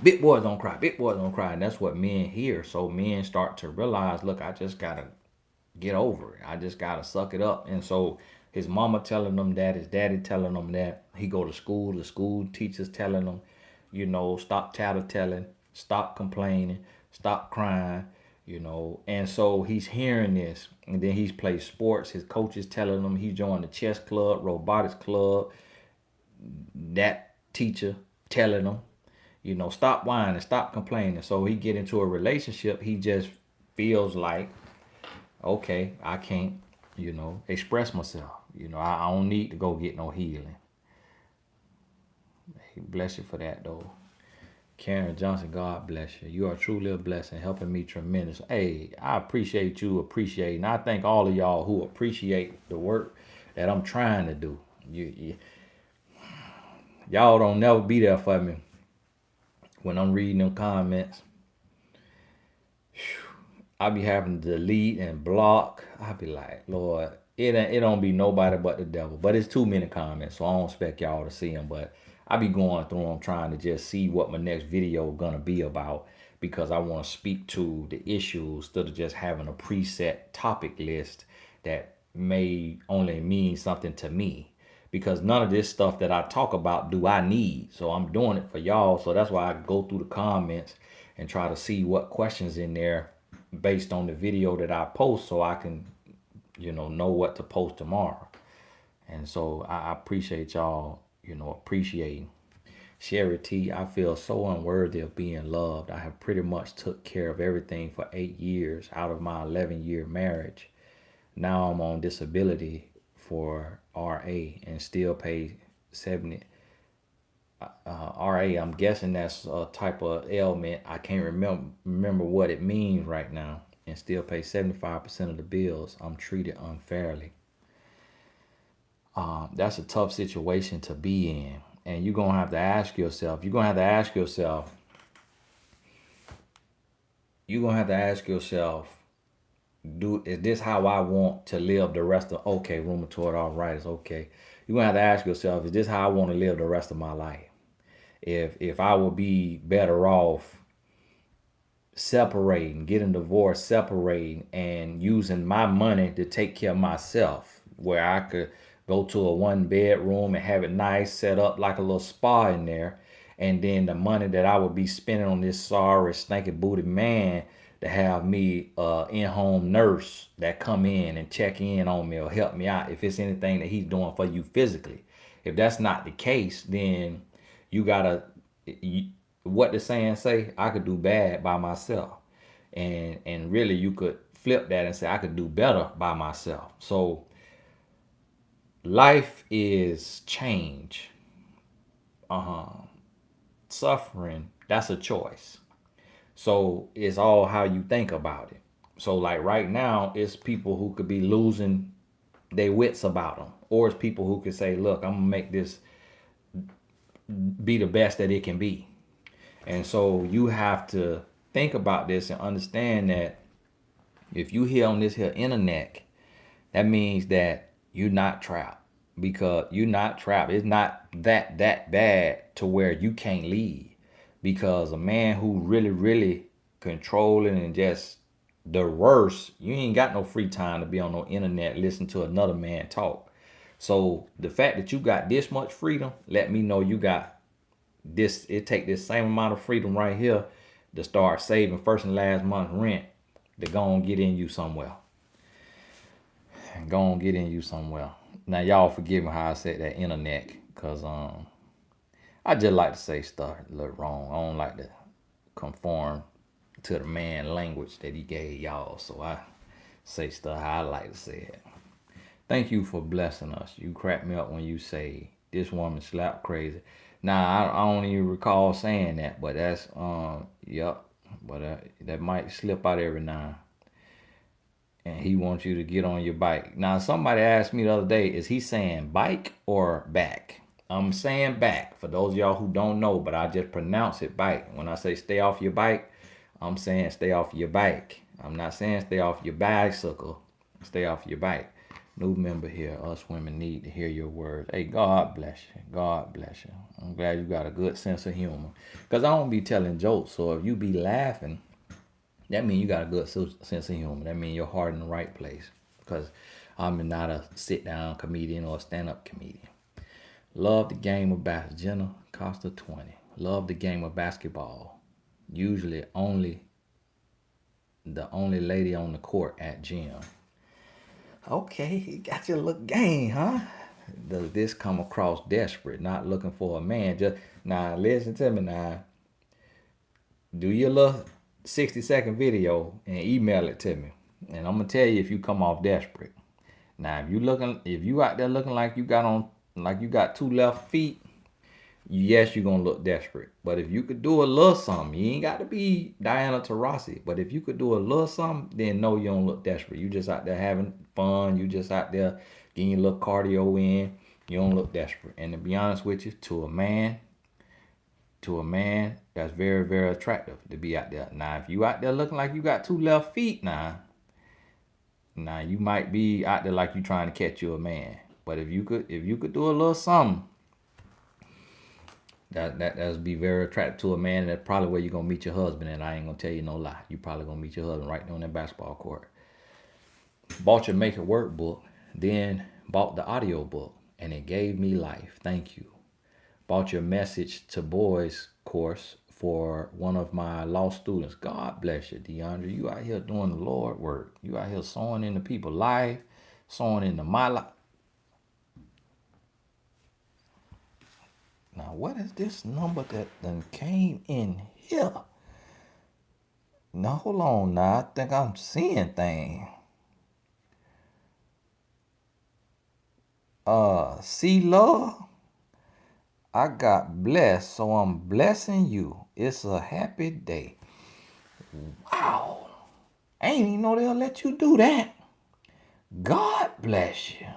[SPEAKER 1] big boys don't cry, and that's what men hear. So men start to realize, look, I just gotta get over it. I just gotta suck it up. And so his mama telling him that, his daddy telling him that. He go to school, the school teachers telling him, stop tattletelling, stop complaining, stop crying, And so he's hearing this, and then he's played sports. His coach is telling him he joined the chess club, robotics club. That teacher telling him, Stop whining, stop complaining. So he get into a relationship, he just feels like, okay, I can't, express myself. I don't need to go get no healing. He bless you for that though. Karen Johnson, God bless you. You are truly a blessing, helping me tremendous. Hey, I appreciate you appreciating. I thank all of y'all who appreciate the work that I'm trying to do. Y'all don't never be there for me when I'm reading them comments. I be having to delete and block. I be like, Lord, it don't be nobody but the devil. But it's too many comments, so I don't expect y'all to see them. But I be going through them trying to just see what my next video gonna be about, because I want to speak to the issues instead of just having a preset topic list that may only mean something to me. Because none of this stuff that I talk about do I need. So I'm doing it for y'all. So that's why I go through the comments and try to see what questions in there based on the video that I post, so I can, know what to post tomorrow. And so I appreciate y'all, appreciating. Sherry T, I feel so unworthy of being loved. I have pretty much took care of everything for 8 years out of my 11-year marriage. Now I'm on disability for RA and still pay 70. RA, I'm guessing that's a type of ailment. I can't remember what it means right now, and still pay 75% of the bills. I'm treated unfairly. That's a tough situation to be in, and you're gonna have to ask yourself. You're gonna have to ask yourself. You're gonna have to ask yourself. Is this how I want to live the rest of? Okay, rheumatoid arthritis. Okay, you're gonna have to ask yourself. Is this how I want to live the rest of my life? If I would be better off separating, getting divorced, separating, and using my money to take care of myself, where I could go to a 1 bedroom and have it nice, set up like a little spa in there, and then the money that I would be spending on this sorry, stinky booty man to have me in-home nurse that come in and check in on me or help me out if it's anything that he's doing for you physically. If that's not the case, then you gotta, what the saying say, I could do bad by myself. And really you could flip that and say I could do better by myself. So life is change. Suffering, that's a choice. So it's all how you think about it. So like right now, it's people who could be losing their wits about them, or it's people who could say, "Look, I'm gonna make this be the best that it can be." And so you have to think about this and understand that if you here on this here internet, that means that you're not trapped, because you're not trapped. It's not that bad to where you can't leave, because a man who really controlling and just the worst, you ain't got no free time to be on no internet listen to another man talk. So the fact that you got this much freedom, let me know you got this. It take this same amount of freedom right here to start saving first and last month's rent to go and get in you somewhere. Go and get in you somewhere. Now y'all forgive me how I said that internet, cause I just like to say stuff a little wrong. I don't like to conform to the man language that he gave y'all, so I say stuff how I like to say it. Thank you for blessing us. You crack me up when you say this woman slap crazy. Now I don't even recall saying that, but that's yep. But that might slip out every now. And he wants you to get on your bike. Now somebody asked me the other day, is he saying bike or back? I'm saying back for those of y'all who don't know, but I just pronounce it bike. When I say stay off your bike, I'm saying stay off your bike. I'm not saying stay off your bicycle. Stay off your bike. New member here. Us women need to hear your words. Hey, God bless you. God bless you. I'm glad you got a good sense of humor. Because I don't be telling jokes. So if you be laughing, that means you got a good sense of humor. That means your heart in the right place. Because I'm not a sit-down comedian or a stand-up comedian. Love the game of basketball. Jenna Costa 20. Love the game of basketball. Usually the only lady on the court at gym. Okay, you got your little game, huh? Does this come across desperate, not looking for a man? Just now, listen to me now. Do your little 60-second video and email it to me. And I'm gonna tell you if you come off desperate. Now if you out there looking like you got two left feet, yes, you're gonna look desperate. But if you could do a little something, you ain't got to be Diana Taurasi. But if you could do a little something, then no, you don't look desperate. You just out there having fun. You just out there getting your little cardio in. You don't look desperate. And to be honest with you, to a man, that's very, very attractive to be out there. Now, if you out there looking like you got two left feet now you might be out there like you trying to catch you a man. But if you could do a little something, that's be very attractive to a man, and that's probably where you're gonna meet your husband. And I ain't gonna tell you no lie. You probably gonna meet your husband right there on that basketball court. Bought your Make It Work book, then bought the audio book, and it gave me life. Thank you. Bought your Message to Boys course for one of my law students. God bless you, DeAndre. You out here doing the Lord work. You out here sowing into people's life, sowing into my life. Now, what is this number that then came in here? Now, hold on now. I think I'm seeing things. See love. I got blessed, so I'm blessing you. It's a happy day. Wow. I ain't even know they'll let you do that. God bless you.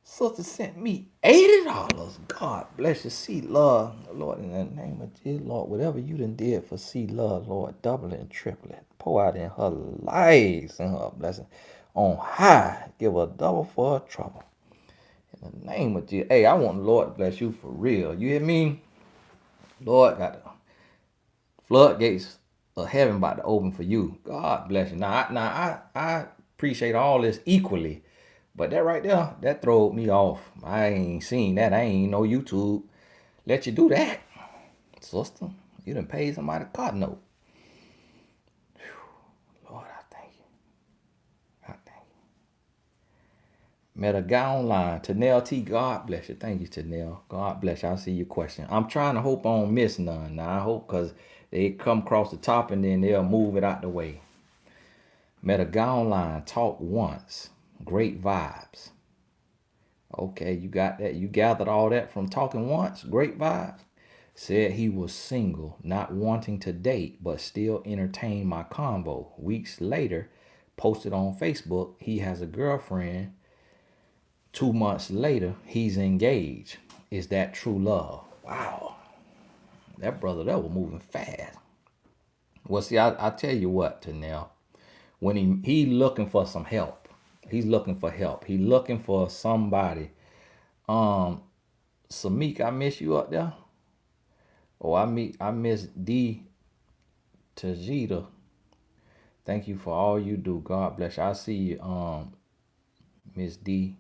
[SPEAKER 1] Sister sent me $80. God bless you. See love. Lord, in the name of Jesus, Lord, whatever you done did for see love, Lord, double it and triple it. Pour out in her life and her blessing. On high, give her double for her trouble. In the name of Jesus. Hey, I want the Lord to bless you for real. You hear me? Lord got the floodgates of heaven about to open for you. God bless you. I appreciate all this equally. But that right there, that throwed me off. I ain't seen that. I ain't no YouTube let you do that. Sister, you done paid somebody a card note. Whew. Lord, I thank you. I thank you. Met a guy online, Tanel T. God bless you. Thank you, Tanel. God bless you. I see your question. I'm trying to hope I don't miss none. Now, I hope because they come across the top and then they'll move it out the way. Met a guy online, talked once. Great vibes. Okay, you got that. You gathered all that from talking once. Great vibes. Said he was single, not wanting to date, but still entertain my convo. Weeks later, posted on Facebook, he has a girlfriend. 2 months later, he's engaged. Is that true love? Wow. That brother, that was moving fast. Well, see, I tell you what, Tanel, when he looking for some help. He's looking for help. He's looking for somebody. Samik, I miss you up there. Oh, I miss D Tajita. Thank you for all you do. God bless you. I see you, Miss D.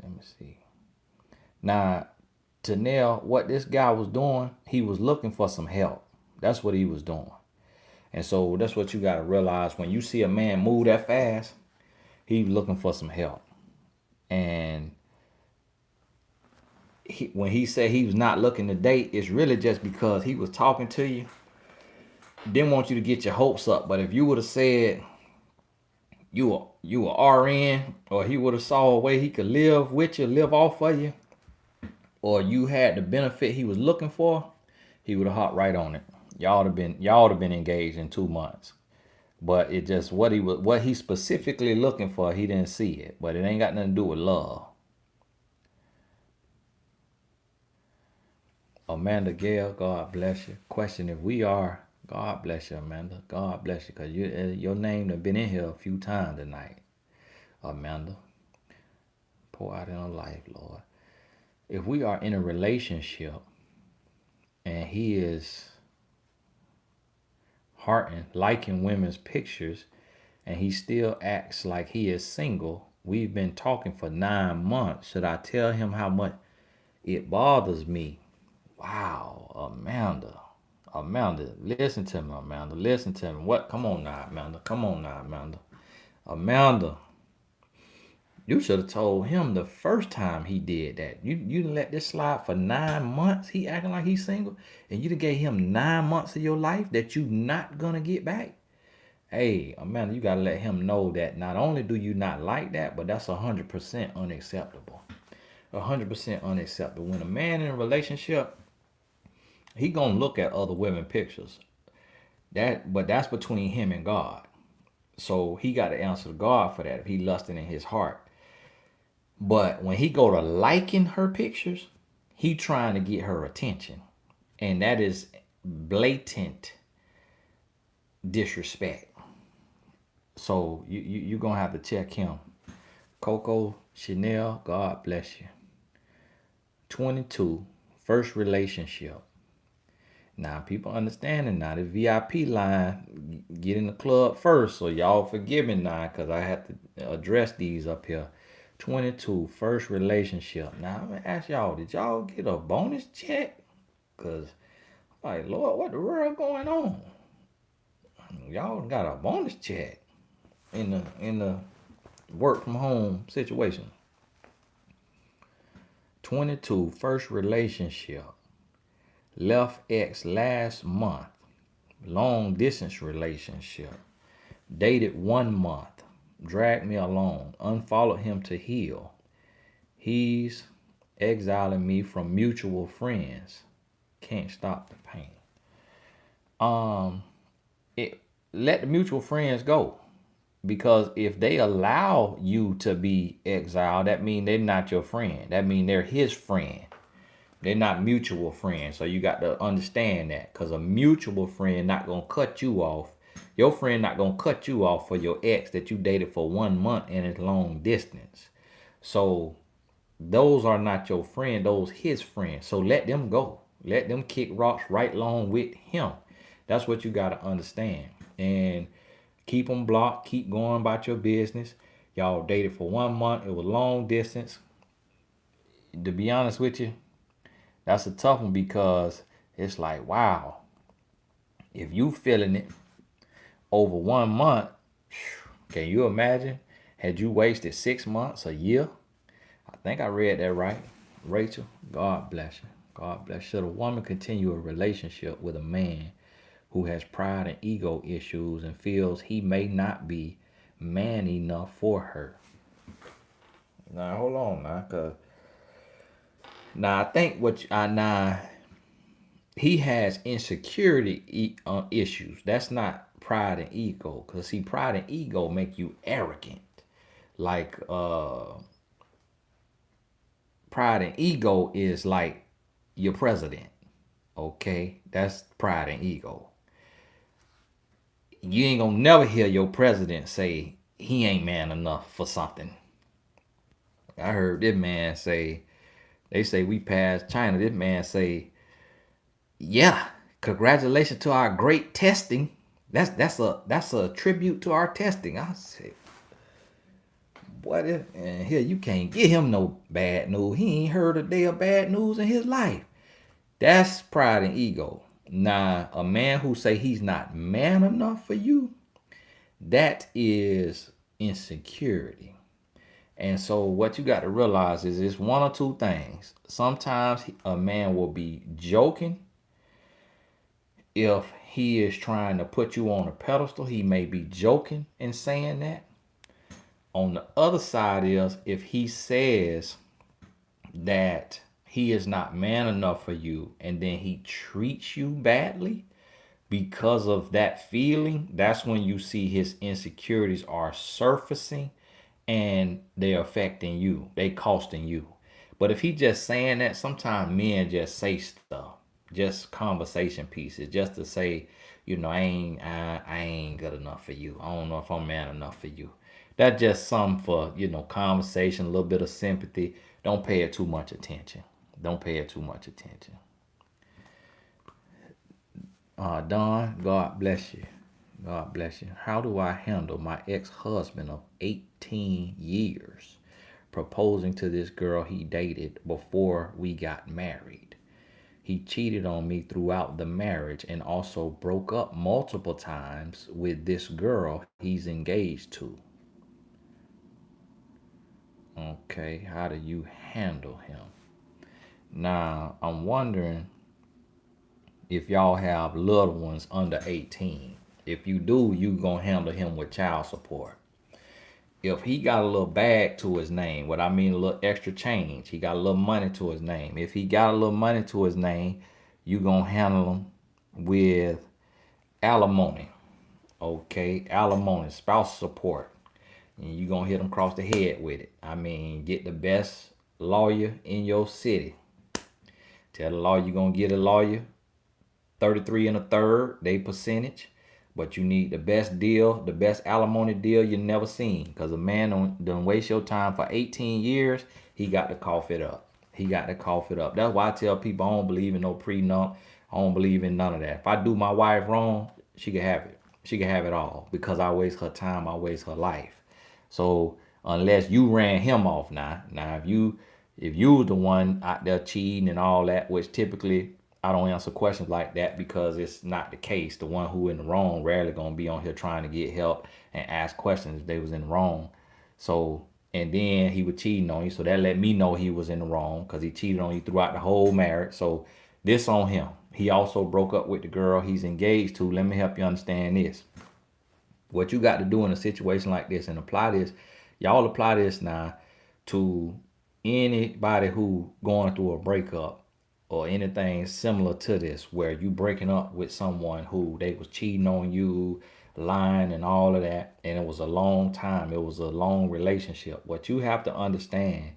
[SPEAKER 1] Let me see. Now, Tanel, what this guy was doing, he was looking for some help. That's what he was doing. And so that's what you got to realize. When you see a man move that fast, he's looking for some help. And when he said he was not looking to date, it's really just because he was talking to you. Didn't want you to get your hopes up. But if you would have said you were RN, or he would have saw a way he could live with you, live off of you, or you had the benefit he was looking for, he would have hopped right on it. Y'all would have been engaged in 2 months. But it just what he specifically looking for, he didn't see it. But it ain't got nothing to do with love. Amanda Gale, God bless you. Question: if we are, God bless you, Amanda. God bless you, because your name have been in here a few times tonight. Amanda, pour out in her life, Lord. If we are in a relationship and he is hearting, liking women's pictures, and he still acts like he is single, we've been talking for 9 months. Should I tell him how much it bothers me? Wow, Amanda, listen to me, Amanda. Listen to me. What? Come on now, Amanda. Come on now, Amanda. Amanda, You should have told him the first time he did that. You done let this slide for 9 months. He acting like he's single, and you done gave him 9 months of your life that you not gonna get back. Hey, Amanda, you gotta let him know that not only do you not like that, but that's 100% unacceptable. 100% unacceptable. When a man in a relationship, he gonna look at other women pictures. But that's between him and God. So he got to answer to God for that if he lusting in his heart. But when he go to liking her pictures, he trying to get her attention, and that is blatant disrespect. So you gonna have to check him. Coco Chanel, God bless you. 22, first relationship. Now people understanding now the VIP line get in the club first, so y'all forgive me now because I have to address these up here. 22, first relationship. Now I'm gonna ask y'all, did y'all get a bonus check? Cause like Lord, what the world going on? Y'all got a bonus check in the work from home situation. 22, first relationship. Left ex last month. Long distance relationship. Dated 1 month. Dragged me along. Unfollowed him to heal. He's exiling me from mutual friends. Can't stop the pain. Um, let the mutual friends go. Because if they allow you to be exiled, that means they're not your friend. That means they're his friend. They're not mutual friends. So you got to understand that. Because a mutual friend not going to cut you off. Your friend not going to cut you off for your ex that you dated for 1 month and it's long distance. So those are not your friend. Those his friends. So let them go. Let them kick rocks right along with him. That's what you got to understand. And keep them blocked. Keep going about your business. Y'all dated for 1 month. It was long distance. To be honest with you, that's a tough one because it's like, wow, if you feeling it over 1 month, can you imagine? Had you wasted 6 months, a year? I think I read that right. Rachel, God bless you. God bless you. Should a woman continue a relationship with a man who has pride and ego issues and feels he may not be man enough for her? Now, hold on now, cause now I think now he has insecurity issues. That's not pride and ego. Cause see, pride and ego make you arrogant. Like pride and ego is like your president. Okay, that's pride and ego. You ain't gonna never hear your president say he ain't man enough for something. I heard this man say, they say we passed China. This man say, yeah, congratulations to our great testing. That's a tribute to our testing. I said, what if, and here you can't get him no bad news. He ain't heard a day of bad news in his life. That's pride and ego. Now, a man who say he's not man enough for you, that is insecurity. And so what you got to realize is it's one or two things. Sometimes a man will be joking. If he is trying to put you on a pedestal, he may be joking and saying that. On the other side is if he says that he is not man enough for you and then he treats you badly because of that feeling, that's when you see his insecurities are surfacing and they're affecting you. They costing you. But if he just saying that, sometimes men just say stuff, just conversation pieces, just to say, I ain't good enough for you. I don't know if I'm man enough for you. That's just something for, conversation, a little bit of sympathy. Don't pay it too much attention. Don't pay it too much attention. Don, God bless you. God bless you. How do I handle my ex-husband of 18 years proposing to this girl he dated before we got married? He cheated on me throughout the marriage and also broke up multiple times with this girl he's engaged to. Okay, how do you handle him? Now, I'm wondering if y'all have little ones under 18. If you do, you gonna handle him with child support. If he got a little bag to his name, what I mean a little extra change, he got a little money to his name. If he got a little money to his name, you gonna handle him with alimony. Okay, alimony, spouse support. And you gonna hit him across the head with it. I mean, get the best lawyer in your city. Tell the lawyer you gonna get a lawyer 33 and a third, they percentage. But you need the best deal, the best alimony deal you never seen. Because a man don't waste your time for 18 years, he got to cough it up. He got to cough it up. That's why I tell people I don't believe in no prenup. I don't believe in none of that. If I do my wife wrong, she can have it. She can have it all because I waste her time, I waste her life. So unless you ran him off now if you was the one out there cheating and all that, which typically I don't answer questions like that because it's not the case. The one who in the wrong rarely gonna be on here trying to get help and ask questions if they was in the wrong. So and then he was cheating on you, so that let me know he was in the wrong because he cheated on you throughout the whole marriage. So this on him. He also broke up with the girl he's engaged to. Let me help you understand this. What you got to do in a situation like this and apply this, y'all apply this now to anybody who going through a breakup or anything similar to this where you breaking up with someone who they was cheating on you, lying and all of that, and it was a long time, it was a long relationship. What you have to understand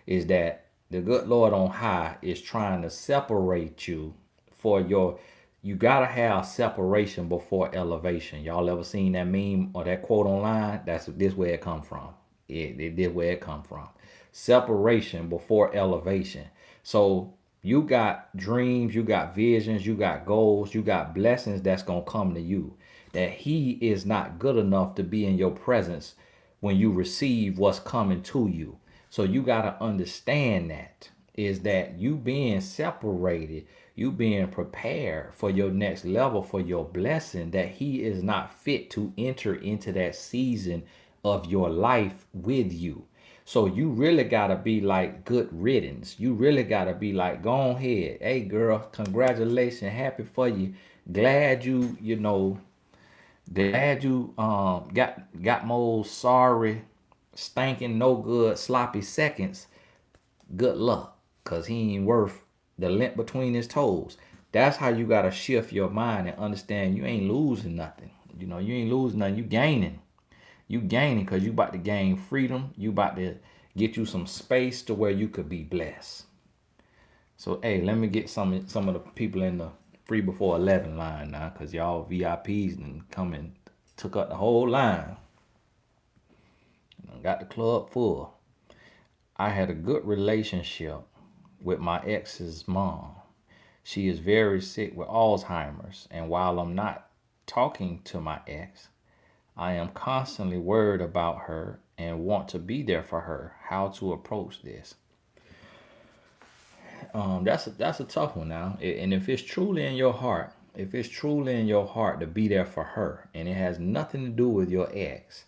[SPEAKER 1] is that the good Lord on high is trying to separate you for your, you gotta have separation before elevation. Y'all ever seen that meme or that quote online? That's this where it come from. It did where it come from. Separation before elevation. So you got dreams, you got visions, you got goals, you got blessings that's gonna come to you. That he is not good enough to be in your presence when you receive what's coming to you. So you gotta understand that is that you being separated, you being prepared for your next level, for your blessing, that he is not fit to enter into that season of your life with you. So you really gotta be like good riddance. You really gotta be like, go ahead. Hey girl, congratulations, happy for you. Glad you got more sorry, stinking, no good, sloppy seconds. Good luck. Cause he ain't worth the lint between his toes. That's how you gotta shift your mind and understand you ain't losing nothing. You ain't losing nothing, you gaining. You gaining because you about to gain freedom. You about to get you some space to where you could be blessed. So hey, let me get some of the people in the free before 11 line now, because y'all VIPs and come and took up the whole line. Got the club full. I had a good relationship with my ex's mom. She is very sick with Alzheimer's, and while I'm not talking to my ex, I am constantly worried about her and want to be there for her. How to approach this? That's a tough one now. And if it's truly in your heart, if it's truly in your heart to be there for her, and it has nothing to do with your ex,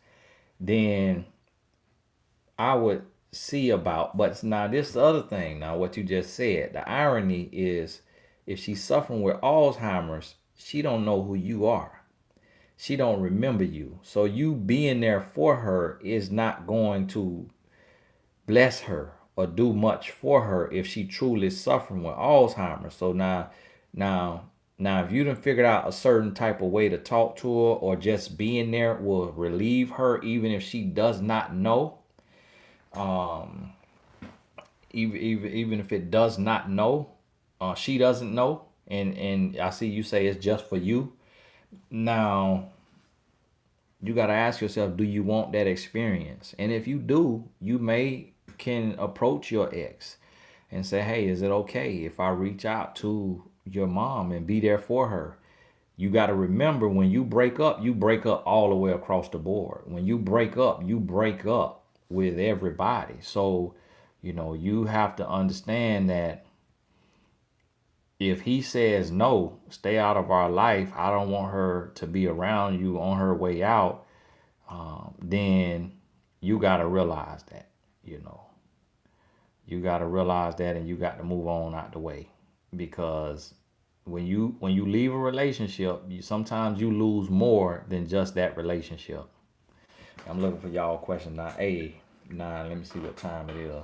[SPEAKER 1] then I would see about. But now this other thing. Now what you just said. The irony is, if she's suffering with Alzheimer's, she don't know who you are. She don't remember you. So you being there for her is not going to bless her or do much for her if she truly is suffering with Alzheimer's. So now, if you done figured out a certain type of way to talk to her or just being there will relieve her, even if she does not know. Even if it does not know, she doesn't know, and I see you say it's just for you. Now, you got to ask yourself, do you want that experience? And if you do, you can approach your ex and say, hey, is it okay if I reach out to your mom and be there for her? You got to remember, when you break up all the way across the board. When you break up with everybody. So, you have to understand that if he says no, stay out of our life, I don't want her to be around you on her way out, then you got to realize that. You got to realize that, and you got to move on out the way, because when you leave a relationship, sometimes you lose more than just that relationship. I'm looking for y'all question now. Hey, nah, let me see what time it is.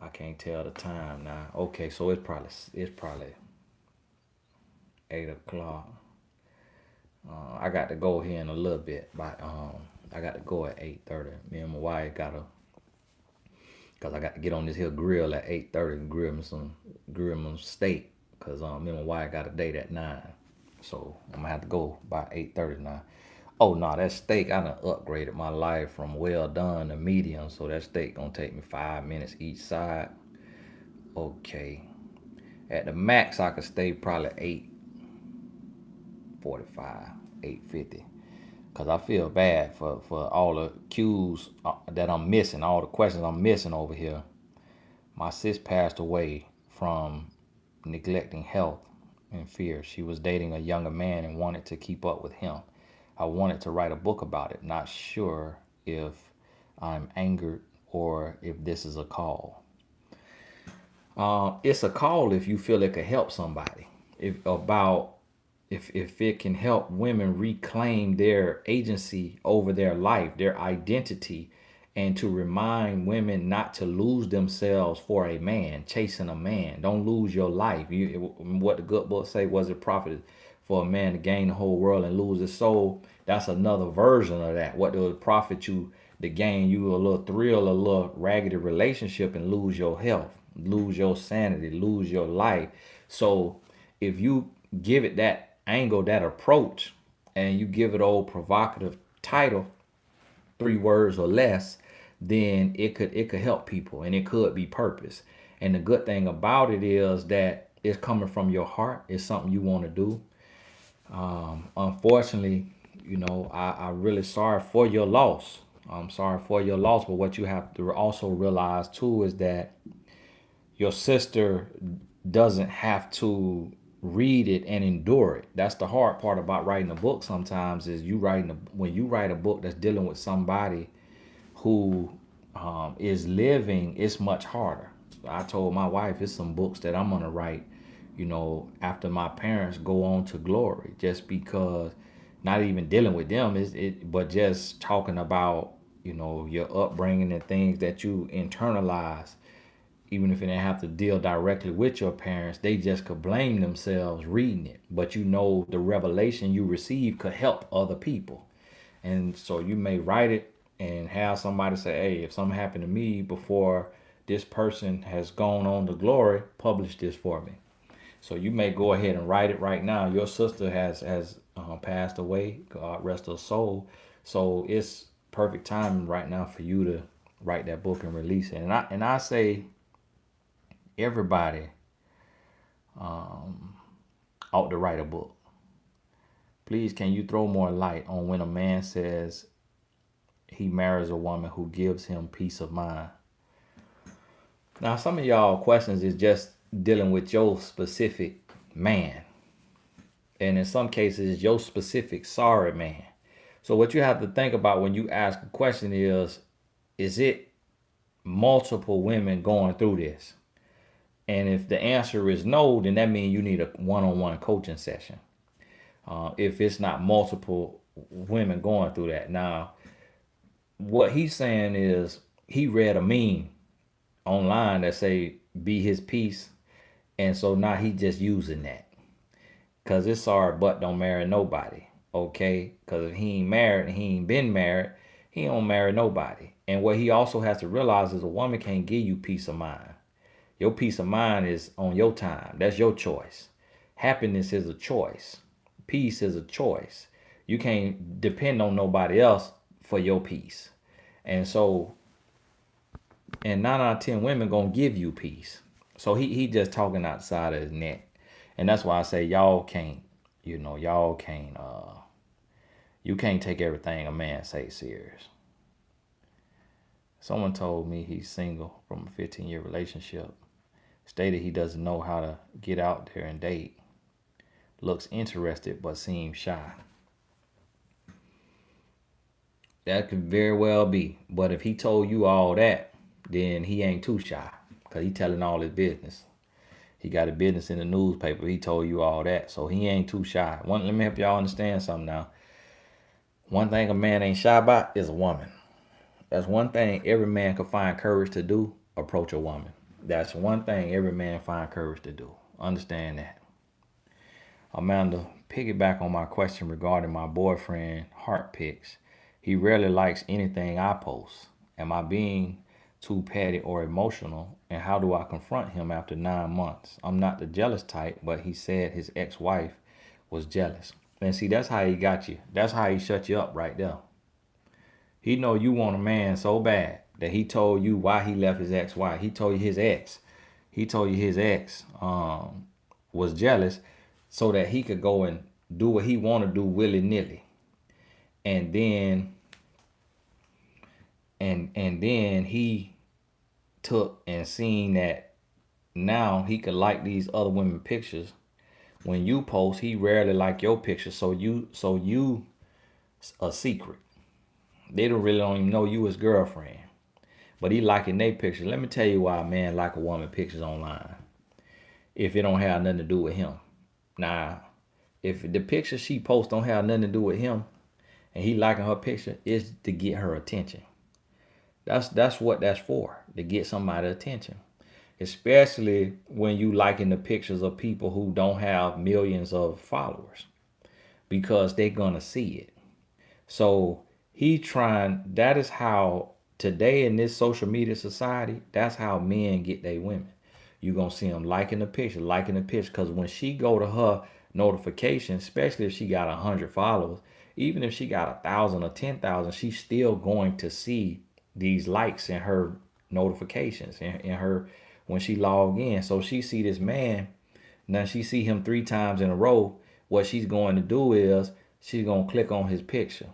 [SPEAKER 1] I can't tell the time now. Okay, so it's probably 8 o'clock. I got to go here in a little bit, but I got to go at 8:30. Me and my wife gotta, cause I got to get on this here grill at 8:30 and grill me some steak. Cause me and my wife got a date at 9, so I'm gonna have to go by 8:30 now. Oh no, that steak I done upgraded my life from well done to medium, so that steak gonna take me 5 minutes each side. Okay, at the max I could stay probably 8:45, 8:50. Cause I feel bad for all the cues that I'm missing, all the questions I'm missing over here. My sis passed away from neglecting health and fear. She was dating a younger man and wanted to keep up with him. I wanted to write a book about it, not sure if I'm angered or if this is a call. It's a call if you feel it could help somebody. If it can help women reclaim their agency over their life, their identity, and to remind women not to lose themselves for a man, chasing a man. Don't lose your life. What the good book say, was it profit for a man to gain the whole world and lose his soul? That's another version of that. What does it profit you to gain you a little thrill, a little raggedy relationship, and lose your health, lose your sanity, lose your life? So if you give it that angle, that approach, and you give it old provocative title, 3 words or less, then it could help people, and it could be purpose. And the good thing about it is that it's coming from your heart. It's something you want to do. Unfortunately, I'm really sorry for your loss. I'm sorry for your loss, but what you have to also realize too is that your sister doesn't have to read it and endure it. That's the hard part about writing a book. Sometimes is when you write a book that's dealing with somebody who is living, it's much harder. I told my wife it's some books that I'm gonna write, after my parents go on to glory, just because, not even dealing with them but just talking about your upbringing and things that you internalize. Even if it didn't have to deal directly with your parents, they just could blame themselves reading it. But the revelation you receive could help other people. And so you may write it and have somebody say, hey, if something happened to me before this person has gone on to glory, publish this for me. So you may go ahead and write it right now. Your sister has passed away, God rest her soul. So it's perfect timing right now for you to write that book and release it. And I say everybody ought to write a book. Please, can you throw more light on when a man says he marries a woman who gives him peace of mind? Now, some of y'all questions is just dealing with your specific man. And in some cases, your specific sorry man. So what you have to think about when you ask a question is it multiple women going through this? And if the answer is no, then that means you need a one-on-one coaching session. If it's not multiple women going through that. Now, what he's saying is he read a meme online that say be his peace, and so now he just using that because it's sorry but don't marry nobody. Okay, because if he ain't married and he ain't been married, he don't marry nobody. And what he also has to realize is a woman can't give you peace of mind. Your peace of mind is on your time. That's your choice. Happiness is a choice. Peace is a choice. You can't depend on nobody else for your peace. And so, and 9 out of 10 women gonna give you peace. So he just talking outside of his neck. And that's why I say y'all can't, y'all can't you can't take everything a man say serious. Someone told me he's single from a 15-year relationship. Stated he doesn't know how to get out there and date. Looks interested but seems shy. That could very well be. But if he told you all that, then he ain't too shy because he telling all his business. He got a business in the newspaper. He told you all that, so he ain't too shy. Let me help y'all understand something now. One thing a man ain't shy about is a woman. That's one thing every man can find courage to do, approach a woman. That's one thing every man find courage to do. Understand that. Amanda, piggyback on my question regarding my boyfriend heart pics. He rarely likes anything I post. Am I being too petty or emotional? And how do I confront him after 9 months? I'm not the jealous type, but he said his ex-wife was jealous. And see, that's how he got you. That's how he shut you up right there. He know you want a man so bad that he told you why he left his ex-wife. He told you his ex. He told you his ex was jealous so that he could go and do what he want to do willy-nilly. And then and then he took and seen that now he could like these other women pictures. When you post, he rarely like your picture, so you a secret. They don't even know you his girlfriend. But he liking their pictures. Let me tell you why a man like a woman pictures online. If it don't have nothing to do with him. Now, if the picture she posts don't have nothing to do with him and he liking her picture, it's to get her attention. That's what that's for, to get somebody's attention. Especially when you liking the pictures of people who don't have millions of followers because they're gonna see it. So he trying, that is how today in this social media society, that's how men get their women. You gonna see them liking the picture, because when she go to her notification, especially if she got 100 followers, even if she got 1,000 or 10,000, she's still going to see these likes in her notifications in her when she log in. So she see this man, now she see him 3 times in a row. What she's going to do is she's gonna click on his picture,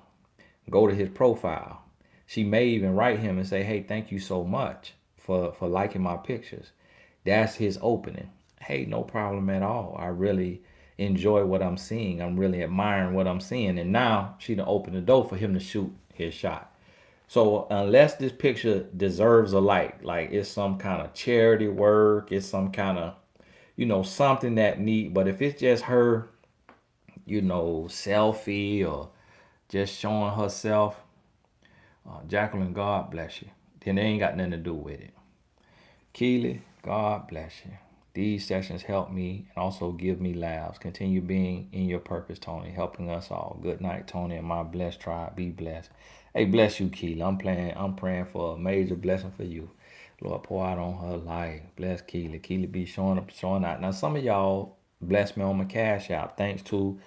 [SPEAKER 1] go to his profile. She may even write him and say, hey, thank you so much for liking my pictures. That's his opening. Hey, no problem at all. I really enjoy what I'm seeing. I'm really admiring what I'm seeing. And now she done opened the door for him to shoot his shot. So unless this picture deserves a like it's some kind of charity work, it's some kind of, something that neat. But if it's just her, selfie or just showing herself, Jacqueline, God bless you. Then they ain't got nothing to do with it. Keely, God bless you. These sessions help me and also give me laughs. Continue being in your purpose, Tony, helping us all. Good night, Tony, and my blessed tribe. Be blessed. Hey, bless you, Keely. I'm praying for a major blessing for you. Lord, pour out on her life. Bless Keely. Keely be showing up, showing out. Now, some of y'all bless me on my Cash App. Thanks to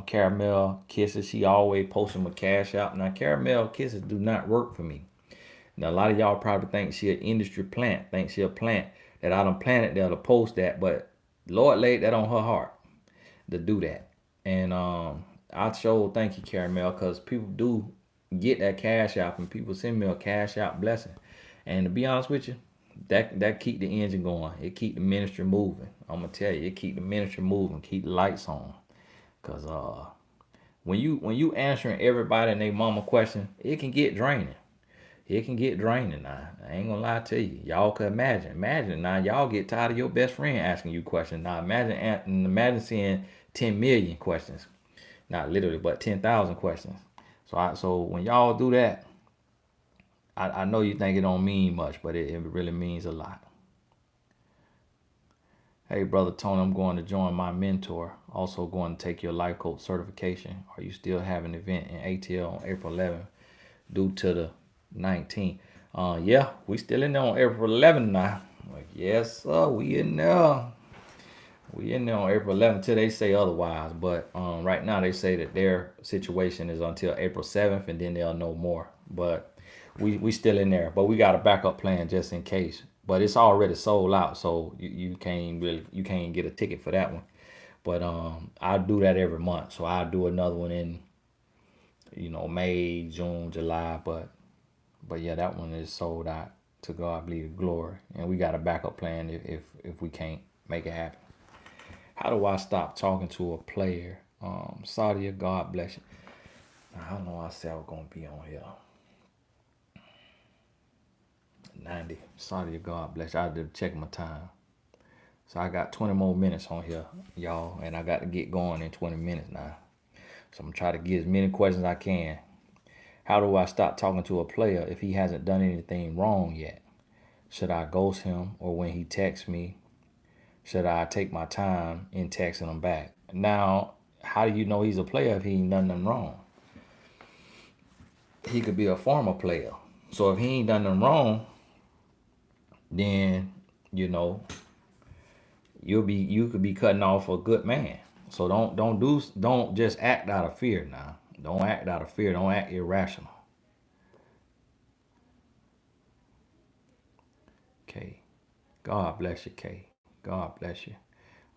[SPEAKER 1] Caramel Kisses. She always posting my Cash App. Now, Caramel Kisses do not work for me. Now, a lot of y'all probably think she an industry plant, think she a plant that I done planted there to post that, but Lord laid that on her heart to do that. And I sure thank you, Caramel, because people do get that Cash App and people send me a Cash App blessing. And to be honest with you, that keep the engine going. It keep the ministry moving. I'm going to tell you, it keep the ministry moving, keep the lights on. Because when you answering everybody and their mama question, it can get draining. It can get draining now. I ain't gonna lie to you. Y'all could imagine. Imagine now y'all get tired of your best friend asking you questions. Now imagine seeing 10 million questions. Not literally, but 10,000 questions. So when y'all do that, I know you think it don't mean much, but it really means a lot. Hey, Brother Tony, I'm going to join my mentor. Also going to take your life coach certification. Are you still having an event in ATL on April 11th due to the 19th? Yeah, we still in there on April 11th now. Like, yes, sir, we in there. We in there on April 11th till they say otherwise. But right now they say that their situation is until April 7th, and then they'll know more. But we still in there. But we got a backup plan just in case. But it's already sold out, so you can't get a ticket for that one. But I do that every month, so I'll do another one in May, June, July. But yeah, that one is sold out. To God be the glory. And we got a backup plan if we can't make it happen. How do I stop talking to a player? Sadia, God bless you. Now, how long I said I was going to be on here? 90. Sorry, God bless you. I had to check my time. So I got 20 more minutes on here, y'all, and I got to get going in 20 minutes now. So I'm gonna try to get as many questions as I can. How do I stop talking to a player if he hasn't done anything wrong yet? Should I ghost him, or when he texts me, should I take my time in texting him back? Now, how do you know he's a player if he ain't done nothing wrong? He could be a former player. So if he ain't done nothing wrong, then you know you could be cutting off a good man. So don't just act out of fear now. Don't act out of fear. Don't act irrational. Okay. God bless you, Kay. God bless you.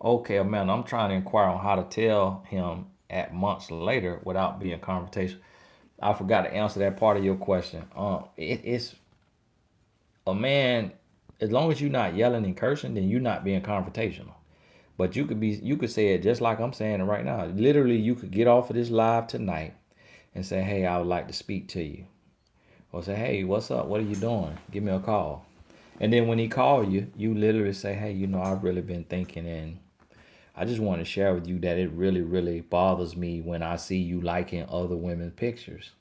[SPEAKER 1] Okay, Amanda, I'm trying to inquire on how to tell him at months later without being confrontational. I forgot to answer that part of your question. It's a man. As long as you're not yelling and cursing, then you're not being confrontational. But you could say it just like I'm saying it right now. Literally, you could get off of this live tonight and say, "Hey, I would like to speak to you," or say, "Hey, what's up? What are you doing? Give me a call." And then when he call you, you literally say, "Hey, I've really been thinking, and I just want to share with you that it really, really bothers me when I see you liking other women's pictures.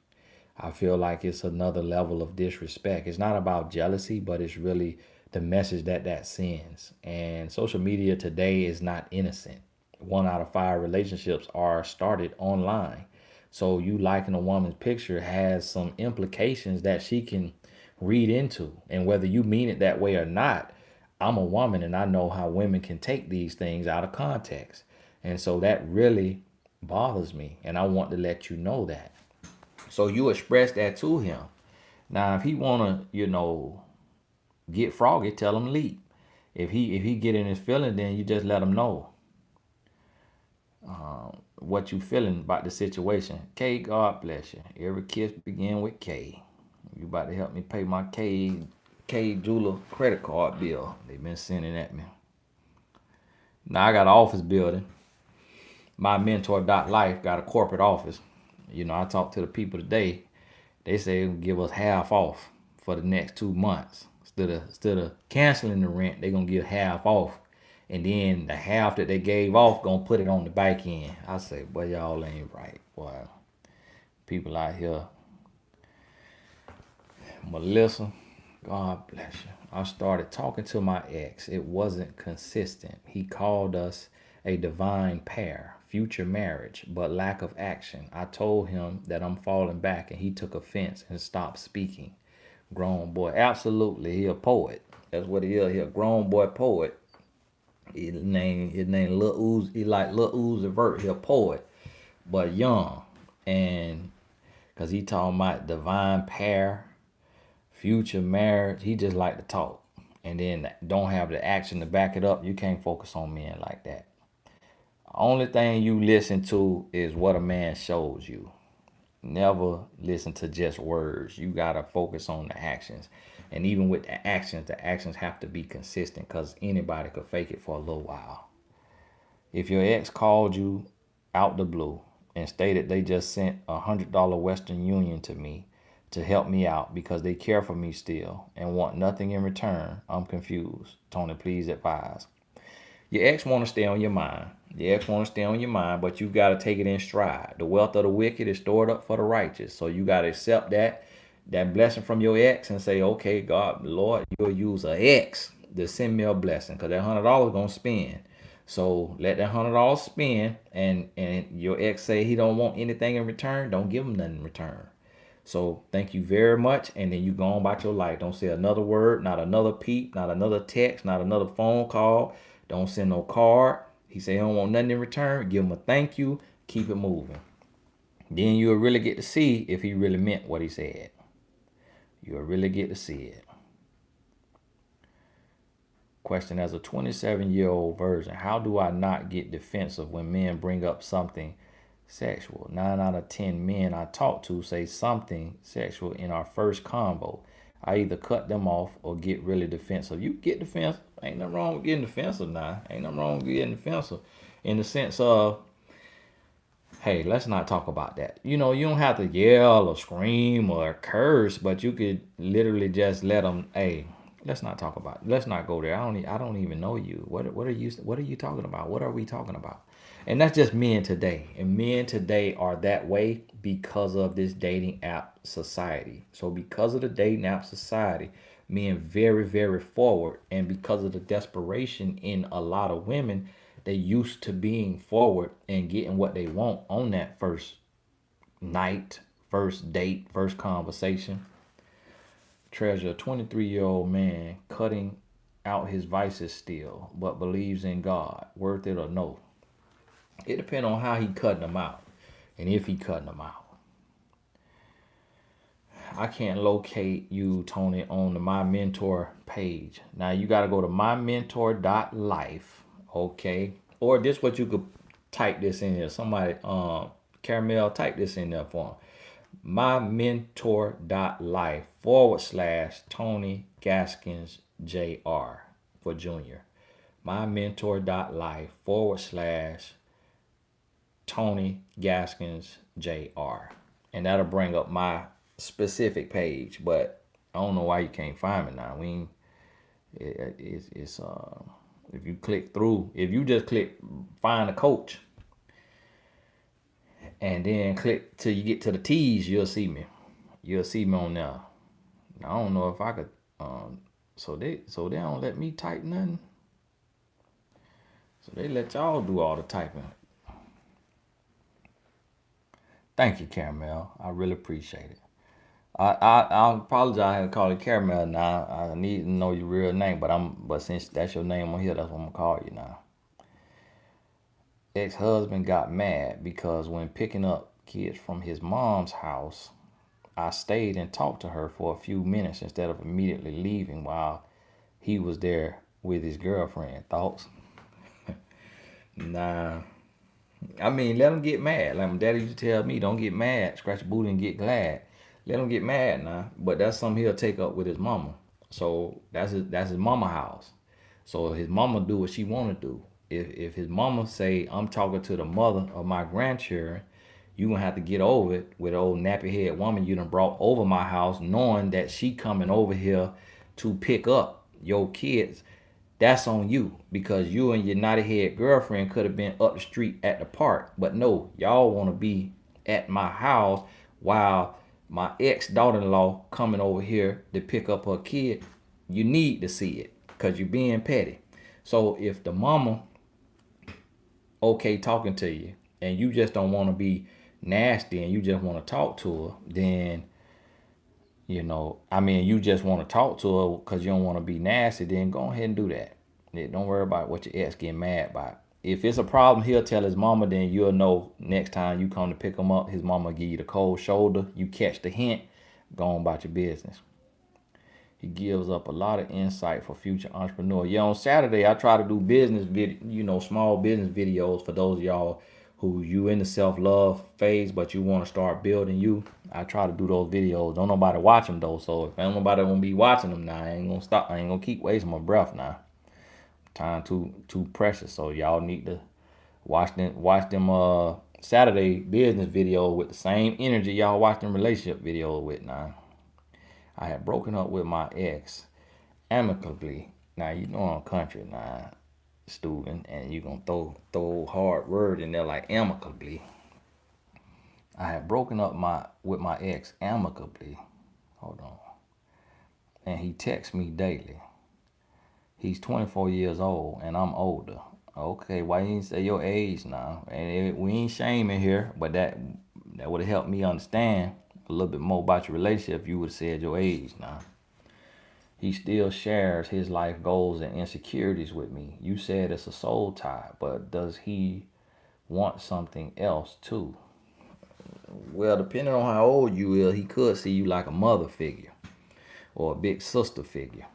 [SPEAKER 1] I feel like it's another level of disrespect. It's not about jealousy, but it's really the message that sends. And social media today is not innocent. 1 out of 5 relationships are started online. So you liking a woman's picture has some implications that she can read into. And whether you mean it that way or not, I'm a woman and I know how women can take these things out of context. And so that really bothers me. And I want to let you know that. So you express that to him. Now, if he wanna, get froggy, tell him leap. If he get in his feeling, then you just let him know what you feeling about the situation. K, God bless you. Every kiss begin with K. You about to help me pay my K jeweler credit card bill. They've been sending at me. Now I got an office building. My mentor Dot Life got a corporate office. I talked to the people today. They say they'll give us half off for the next 2 months. Instead of canceling the rent, they're gonna give half off. And then the half that they gave off gonna put it on the back end. I say, boy, y'all ain't right. Boy, people out here. Melissa, God bless you. I started talking to my ex. It wasn't consistent. He called us a divine pair, future marriage, but lack of action. I told him that I'm falling back and he took offense and stopped speaking. Grown boy. Absolutely. He a poet. That's what he is. He a grown boy poet. His name Lil Uzi. He like Lil Uzi Vert. He a poet, but young. And because he talking about divine pair, future marriage. He just like to talk. And then don't have the action to back it up. You can't focus on men like that. Only thing you listen to is what a man shows you. Never listen to just words. You gotta focus on the actions. And even with the actions have to be consistent because anybody could fake it for a little while. If your ex called you out the blue and stated they just sent $100 Western Union to me to help me out because they care for me still and want nothing in return, I'm confused. Tony, please advise. Your ex want to stay on your mind. Your ex want to stay on your mind, but you got to take it in stride. The wealth of the wicked is stored up for the righteous. So you got to accept that blessing from your ex and say, okay, God, Lord, you'll use an ex to send me a blessing because that $100 going to spend. So let that $100 spend and your ex say he don't want anything in return. Don't give him nothing in return. So thank you very much. And then you go on about your life. Don't say another word, not another peep, not another text, not another phone call. Don't send no card. He say he don't want nothing in return. Give him a thank you. Keep it moving. Then you'll really get to see if he really meant what he said. You'll really get to see it. Question: as a 27-year-old virgin, how do I not get defensive when men bring up something sexual? 9 out of 10 men I talk to say something sexual in our first convo. I either cut them off or get really defensive. You get defensive. Ain't nothing wrong with getting defensive now. Ain't nothing wrong with getting defensive in the sense of, hey, let's not talk about that. You don't have to yell or scream or curse, but you could literally just let them, hey, Let's not talk about it. Let's not go there. I don't even know you. What are you talking about? What are we talking about? And that's just men today. And men today are that way because of this dating app society. So because of the dating app society, men very, very forward. And because of the desperation in a lot of women, they used to being forward and getting what they want on that first night, first date, first conversation. Treasure, a 23-year-old man cutting out his vices still, but believes in God. Worth it or no? It depends on how he cutting them out and if he cutting them out. I can't locate you, Tony, on the My Mentor page. Now you got to go to mymentor.life, okay? Or this what you could type this in here. Somebody, Caramel, type this in there for him. mymentor.life/Tony Gaskins Jr. for Junior. mymentor.life/Tony Gaskins Jr. And that'll bring up my specific page, but I don't know why you can't find me now. It's if you click through, if you just click find a coach and then click till you get to the T's, you'll see me. You'll see me on there. I don't know if I could. So they don't let me type nothing. So they let y'all do all the typing. Thank you, Caramel. I really appreciate it. I apologize. I had to call you Caramel now. I need to know your real name, but since that's your name on here, that's what I'm gonna call you now. Ex-husband got mad because when picking up kids from his mom's house, I stayed and talked to her for a few minutes instead of immediately leaving while he was there with his girlfriend. Thoughts? Nah. I mean, let him get mad. Like my daddy used to tell me, don't get mad, scratch your booty and get glad. Let him get mad now. But that's something he'll take up with his mama. So that's his mama house. So his mama do what she want to do. If his mama say, I'm talking to the mother of my grandchildren, you gonna have to get over it with old nappy head woman you done brought over my house, knowing that she coming over here to pick up your kids. That's on you because you and your naughty head girlfriend could have been up the street at the park. But no, y'all want to be at my house while my ex daughter-in-law coming over here to pick up her kid. You need to see it because you're being petty. So if the mama okay talking to you and you just don't want to be nasty and you just want to talk to her, then you just want to talk to her because you don't want to be nasty, then go ahead and do that. Don't worry about what your ex getting mad about. If it's a problem, he'll tell his mama, then you'll know next time you come to pick him up, his mama give you the cold shoulder. You catch the hint, go on about your business. He gives up a lot of insight for future entrepreneurs. Yeah, on Saturday, I try to do business video, small business videos for those of y'all who you in the self-love phase, but you want to start building you. I try to do those videos. Don't nobody watch them though. So if ain't nobody gonna be watching them now, I ain't gonna stop. I ain't gonna keep wasting my breath now. Time too precious. So y'all need to watch them Saturday business video with the same energy y'all watch them relationship video with now. I had broken up with my ex amicably. Now you know I'm country now, student, and you gonna throw hard word in there like amicably. I had broken up with my ex amicably. Hold on. And he texts me daily. He's 24 years old and I'm older. Okay, why you didn't say your age now? And we ain't shaming here, but that would have helped me understand a little bit more about your relationship if you would have said your age now. He still shares his life goals and insecurities with me. You said it's a soul tie, but does he want something else too? Well, depending on how old you is, he could see you like a mother figure or a big sister figure.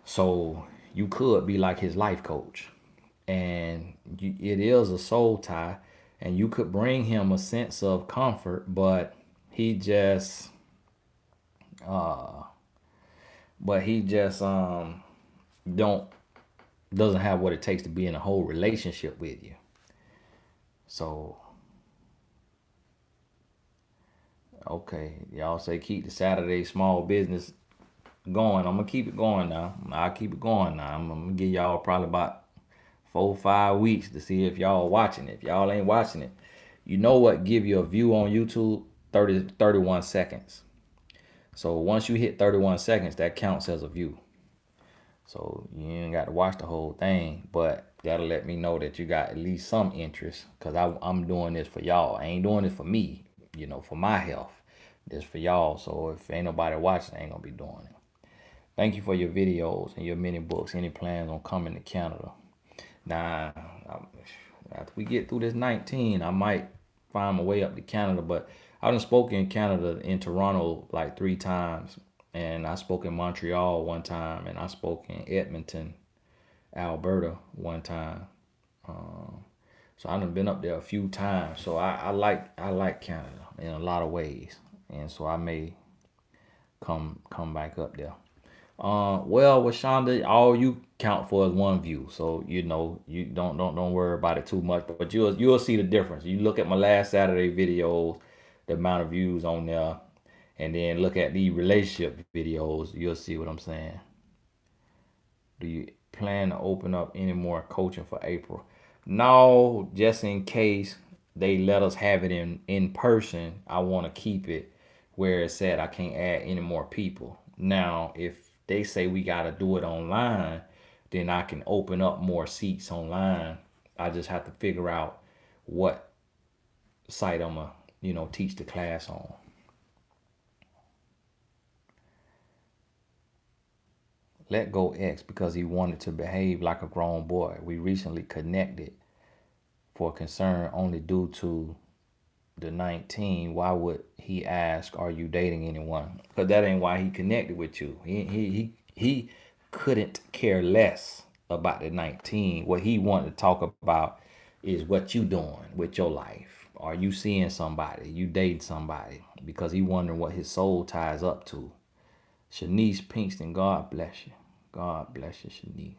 [SPEAKER 1] So you could be like his life coach. And it is a soul tie. And you could bring him a sense of comfort, but he just don't doesn't have what it takes to be in a whole relationship with you. So okay, y'all say keep the Saturday small business going. I'm gonna keep it going now. I'll keep it going now. I'm gonna give y'all probably about 4 or 5 weeks to see if y'all watching it. If y'all ain't watching it, you know what give you a view on YouTube? 31 seconds. So once you hit 31 seconds, that counts as a view. So you ain't got to watch the whole thing, but that'll let me know that you got at least some interest, because I'm doing this for y'all. I ain't doing this for me, for my health. This for y'all. So if ain't nobody watching, I ain't gonna be doing it. Thank you for your videos and your mini books. Any plans on coming to Canada? Nah, after we get through this 19, I might find my way up to Canada. But I done spoke in Canada, in Toronto, like 3 times. And I spoke in Montreal one time. And I spoke in Edmonton, Alberta one time. So I done been up there a few times. So I like Canada in a lot of ways. And so I may come back up there. Well, with Shonda, all you count for is one view, so you don't worry about it too much. But you'll see the difference. You look at my last Saturday videos, the amount of views on there, and then look at the relationship videos. You'll see what I'm saying. Do you plan to open up any more coaching for April? No, just in case they let us have it in person. I want to keep it where it's at. I can't add any more people. Now, if they say we got to do it online, then I can open up more seats online. I just have to figure out what site I'm gonna, teach the class on. Let go X because he wanted to behave like a grown boy. We recently connected for concern only due to the 19. Why would he ask, are you dating anyone? Because that ain't why he connected with you. He couldn't care less about the 19. What he wanted to talk about is what you doing with your life. Are you seeing somebody? You dating somebody? Because he wondering what his soul ties up to. Shanice Pinkston, God bless you. God bless you, Shanice.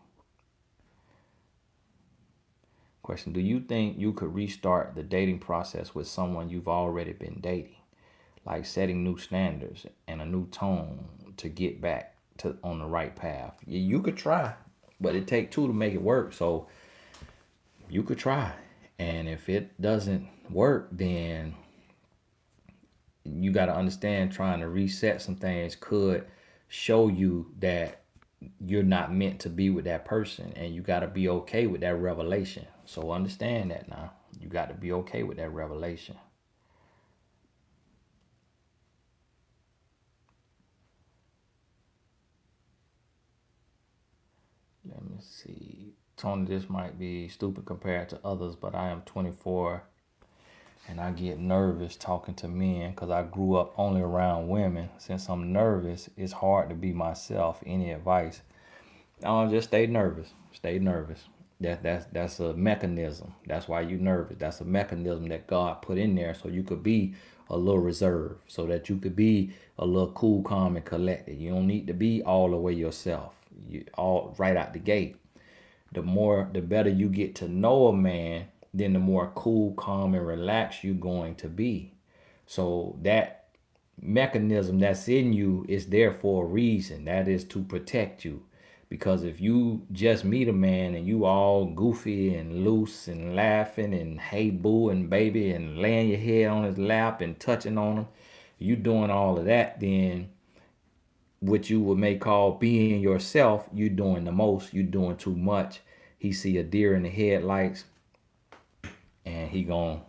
[SPEAKER 1] Question: do you think you could restart the dating process with someone you've already been dating, like setting new standards and a new tone to get back to on the right path? You could try, but it take two to make it work. So you could try, and if it doesn't work, then you got to understand trying to reset some things could show you that you're not meant to be with that person, and you got to be okay with that revelation. So understand that now. You got to be okay with that revelation. Let me see. Tony, this might be stupid compared to others, but I am 24 and I get nervous talking to men because I grew up only around women. Since I'm nervous, it's hard to be myself. Any advice? Just stay nervous. Stay nervous. That's a mechanism. That's why you nervous. That's a mechanism that God put in there so you could be a little reserved, so that you could be a little cool, calm, and collected. You don't need to be all the way yourself. You all right out the gate. The better you get to know a man, then the more cool, calm, and relaxed you're going to be. So that mechanism that's in you is there for a reason. That is to protect you. Because if you just meet a man and you all goofy and loose and laughing and hey boo and baby and laying your head on his lap and touching on him, you doing all of that, then what you would may call being yourself, you doing the most, you doing too much. He see a deer in the headlights and he gonna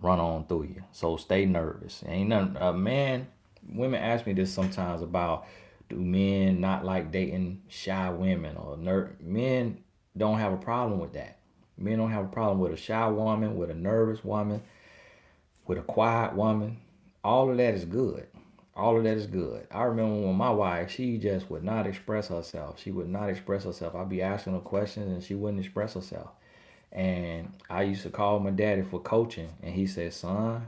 [SPEAKER 1] run on through you. So stay nervous. Ain't nothing. Man, women ask me this sometimes about, do men not like dating shy women or men don't have a problem with that. Men don't have a problem with a shy woman, with a nervous woman, with a quiet woman. All of that is good. All of that is good. I remember when my wife, she just would not express herself. She would not express herself. I'd be asking her questions and she wouldn't express herself. And I used to call my daddy for coaching, and he said, son,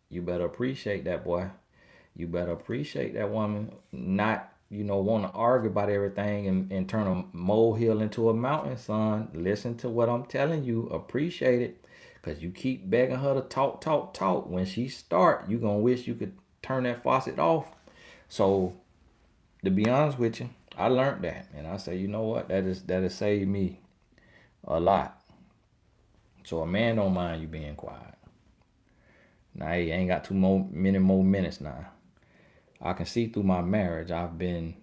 [SPEAKER 1] you better appreciate that boy. You better appreciate that woman, not, want to argue about everything and turn a molehill into a mountain, son. Listen to what I'm telling you. Appreciate it. Because you keep begging her to talk, talk, talk. When she start, you're going to wish you could turn that faucet off. So To be honest with you, I learned that, and I say, you know what, that has saved me a lot. So a man don't mind you being quiet. Now he ain't got many more minutes now. I can see through my marriage I've been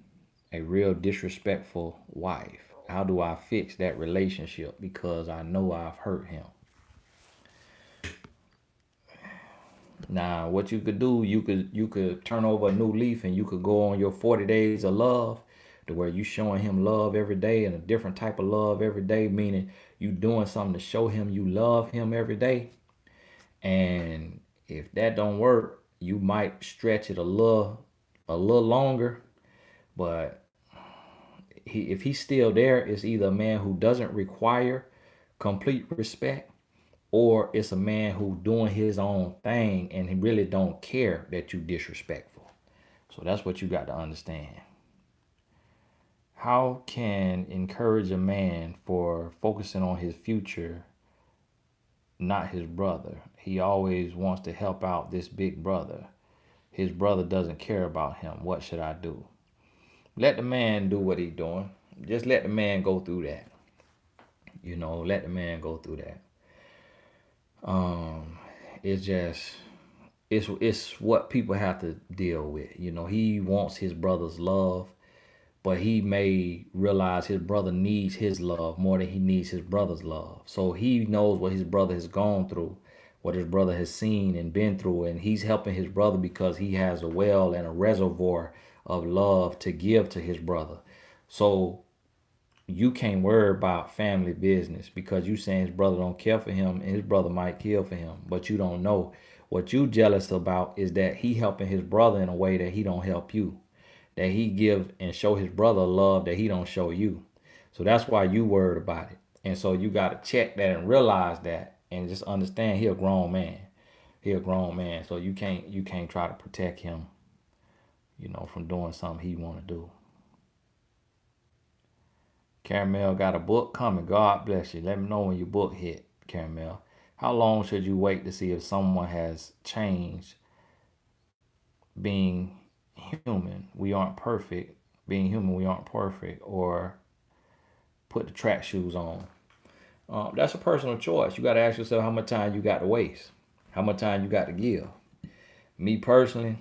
[SPEAKER 1] a real disrespectful wife. How do I fix that relationship? Because I know I've hurt him. Now, what you could do, you could turn over a new leaf and you could go on your 40 days of love to where you showing him love every day and a different type of love every day, meaning you doing something to show him you love him every day. And if that don't work, you might stretch it a little longer. But if he's still there, it's either a man who doesn't require complete respect, or it's a man who doing his own thing and he really don't care that you disrespectful. So that's what you got to understand. How can encourage a man for focusing on his future, not his brother? He always wants to help out this big brother. His brother doesn't care about him. What should I do? Let the man do what he's doing. Just let the man go through that. Let the man go through that. Um, it's just it's what people have to deal with. He wants his brother's love, but he may realize his brother needs his love more than he needs his brother's love. So he knows what his brother has gone through, what his brother has seen and been through, and he's helping his brother because he has a well and a reservoir of love to give to his brother. So you can't worry about family business because you saying his brother don't care for him and his brother might kill for him, but you don't know. What you jealous about is that he helping his brother in a way that he don't help you, that he give and show his brother love that he don't show you. So that's why you worried about it. And so you got to check that and realize that and just understand he a grown man. He a grown man. So you can't try to protect him, from doing something he want to do. Caramel got a book coming. God bless you. Let me know when your book hit, Caramel. How long should you wait to see if someone has changed? Being human, we aren't perfect. Being human, we aren't perfect. Or put the track shoes on. That's a personal choice. You got to ask yourself how much time you got to waste, how much time you got to give. Me personally,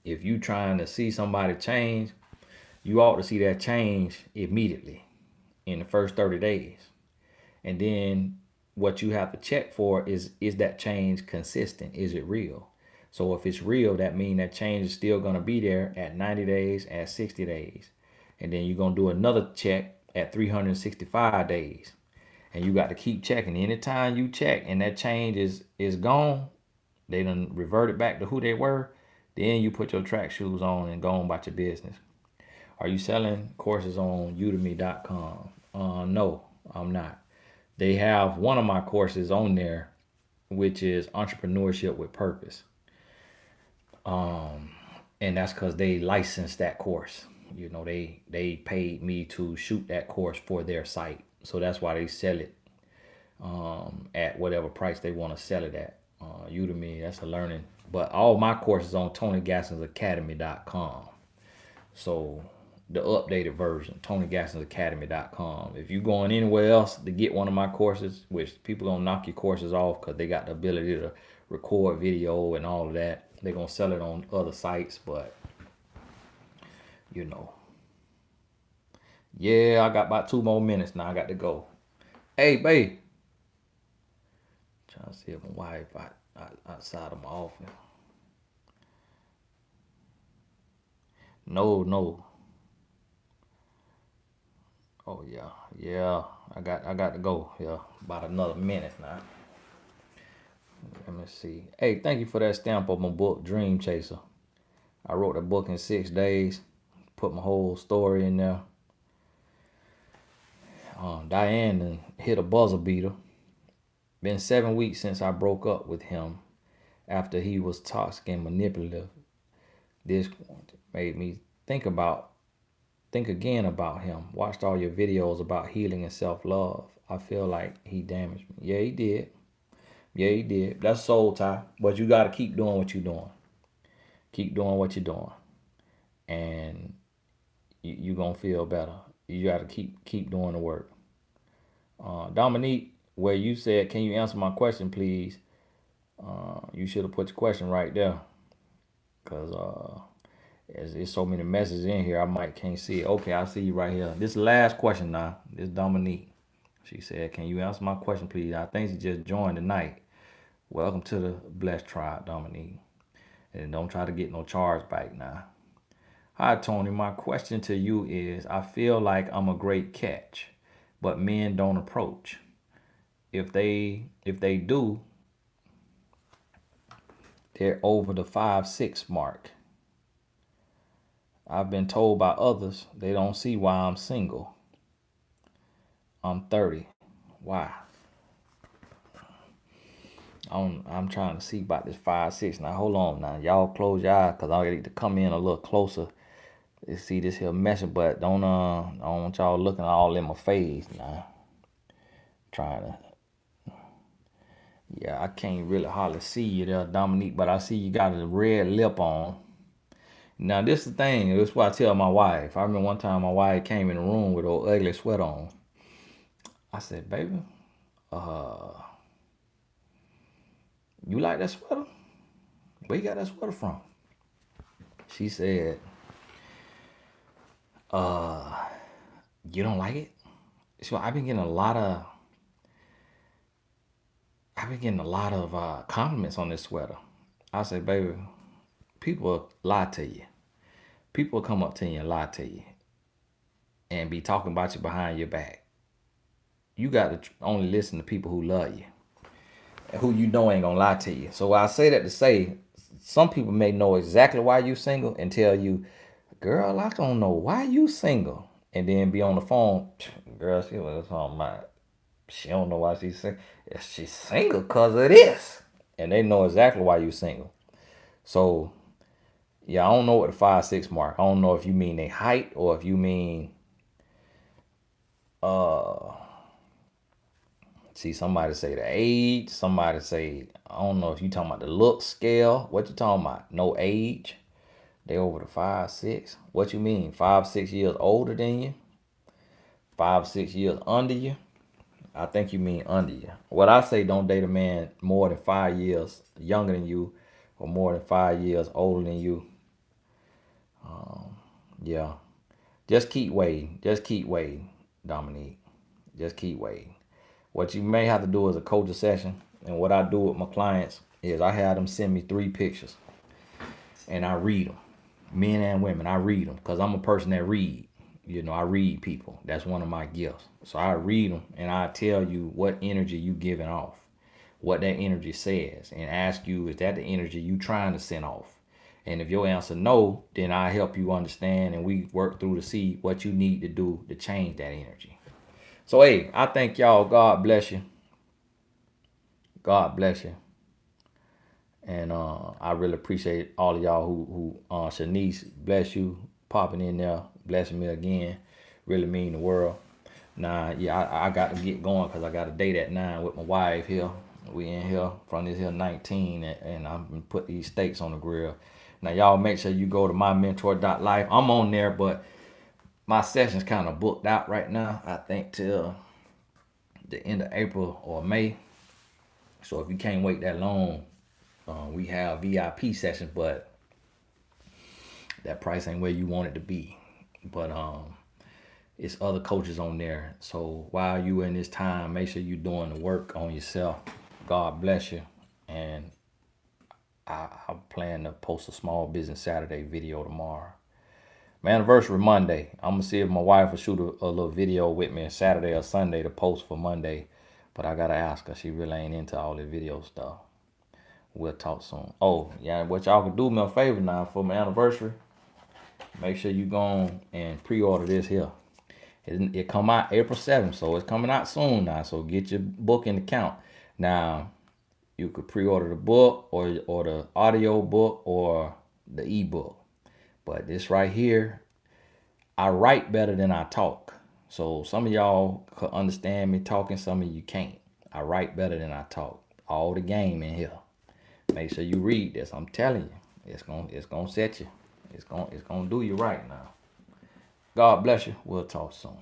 [SPEAKER 1] if you trying to see somebody change, you ought to see that change immediately in the first 30 days. And then what you have to check for is that change consistent? Is it real? So if it's real, that means that change is still going to be there at 90 days, at 60 days. And then you're going to do another check at 365 days. And you got to keep checking. Anytime you check and that change is gone, they done reverted back to who they were, then you put your track shoes on and go on about your business. Are you selling courses on udemy.com? No, I'm not. They have one of my courses on there, which is Entrepreneurship with Purpose. And that's because they licensed that course. They paid me to shoot that course for their site. So that's why they sell it at whatever price they want to sell it at. Udemy, that's a learning. But all my courses on TonyGassinsAcademy.com. So the updated version, TonyGassinsAcademy.com. If you're going anywhere else to get one of my courses, which people gonna knock your courses off because they got the ability to record video and all of that, they're gonna sell it on other sites. But yeah, I got about 2 more minutes now. I got to go. Hey, babe. Trying to see if my wife outside of my office. No. Oh yeah. I got to go. Yeah, about another minute now. Let me see. Hey, thank you for that stamp on my book, Dream Chaser. I wrote the book in 6 days. Put my whole story in there. Diane hit a buzzer beater. Been 7 weeks since I broke up with him after he was toxic and manipulative. This made me think again about him. Watched all your videos about healing and self-love. I feel like he damaged me. Yeah, he did. That's soul tie. But you got to keep doing what you're doing. Keep doing what you're doing. and you gonna feel better. You gotta keep doing the work. Dominique, where you said, "Can you answer my question, please?" You should have put your question right there, cause there's so many messages in here. I might can't see it. Okay, I see you right here. This is the last question now. This is Dominique. She said, "Can you answer my question, please?" I think she just joined tonight. Welcome to the Blessed Tribe, Dominique. And don't try to get no charge back now. Hi, Tony. My question to you is, I feel like I'm a great catch, but men don't approach. If they do, they're over the 5'6" mark. I've been told by others they don't see why I'm single. I'm 30. Why? I'm trying to see about this 5'6". Now hold on now. Y'all close your eyes because I need to come in a little closer to see this here message, but I don't want y'all looking all in my face now. Trying to, yeah, I can't really hardly see you there, Dominique, but I see you got a red lip on. Now this is the thing. This is what I tell my wife. I remember one time my wife came in the room with an ugly sweater on. I said, "Baby, uh, you like that sweater? Where you got that sweater from?" She said, "You don't like it?" So I've been getting a lot of compliments on this sweater. I said, "Baby, people lie to you. People come up to you and lie to you and be talking about you behind your back. You got to only listen to people who love you and who you know ain't gonna lie to you." So I say that to say, some people may know exactly why you single and tell you, "Girl, I don't know why you single," and then be on the phone, "Girl, she was talking about she don't know why she's single. She's single because of this," and they know exactly why you single. So yeah, I don't know what the 5'6" mark. I don't know if you mean their height or if you mean uh see somebody say the age, somebody say I don't know if you talking about the look scale. What you talking about? No age. They over the 5'6". What you mean? 5, 6 years older than you? 5, 6 years under you? I think you mean under you. What I say, don't date a man more than 5 years younger than you or more than 5 years older than you. Yeah. Just keep waiting. Just keep waiting, Dominique. Just keep waiting. What you may have to do is a coaching session. And what I do with my clients is I have them send me 3 pictures and I read them. Men and women, I read them because I'm a person that read. You know, I read people. That's one of my gifts. So I read them and I tell you what energy you giving off, what that energy says, and ask you, is that the energy you trying to send off? And if your answer no, then I help you understand and we work through to see what you need to do to change that energy. So hey, I thank y'all. God bless you. God bless you. And I really appreciate all of y'all who Shanice, bless you, popping in there, blessing me again. Really mean the world. Nah, yeah, I got to get going because I got a date at 9 with my wife here. We in here from this here 19 and I'm gonna put these steaks on the grill. Now y'all make sure you go to mymentor.life. I'm on there, but my session's kind of booked out right now. I think till the end of April or May. So if you can't wait that long, we have VIP sessions, but that price ain't where you want it to be. But it's other coaches on there. So while you in this time, make sure you're doing the work on yourself. God bless you. And I plan to post a small business Saturday video tomorrow. My anniversary Monday. I'm gonna see if my wife will shoot a little video with me Saturday or Sunday to post for Monday. But I gotta ask her. She really ain't into all the video stuff. We'll talk soon. Oh, yeah, what y'all can do me a favor now for my anniversary. Make sure you go on and pre-order this here. It come out April 7th, so it's coming out soon now. So get your book in the count. Now, you could pre-order the book or the audio book or the ebook. But this right here, I write better than I talk. So some of y'all could understand me talking, some of you can't. I write better than I talk. All the game in here. Make sure you read this. I'm telling you, it's gonna set you. It's gonna do you right now. God bless you. We'll talk soon.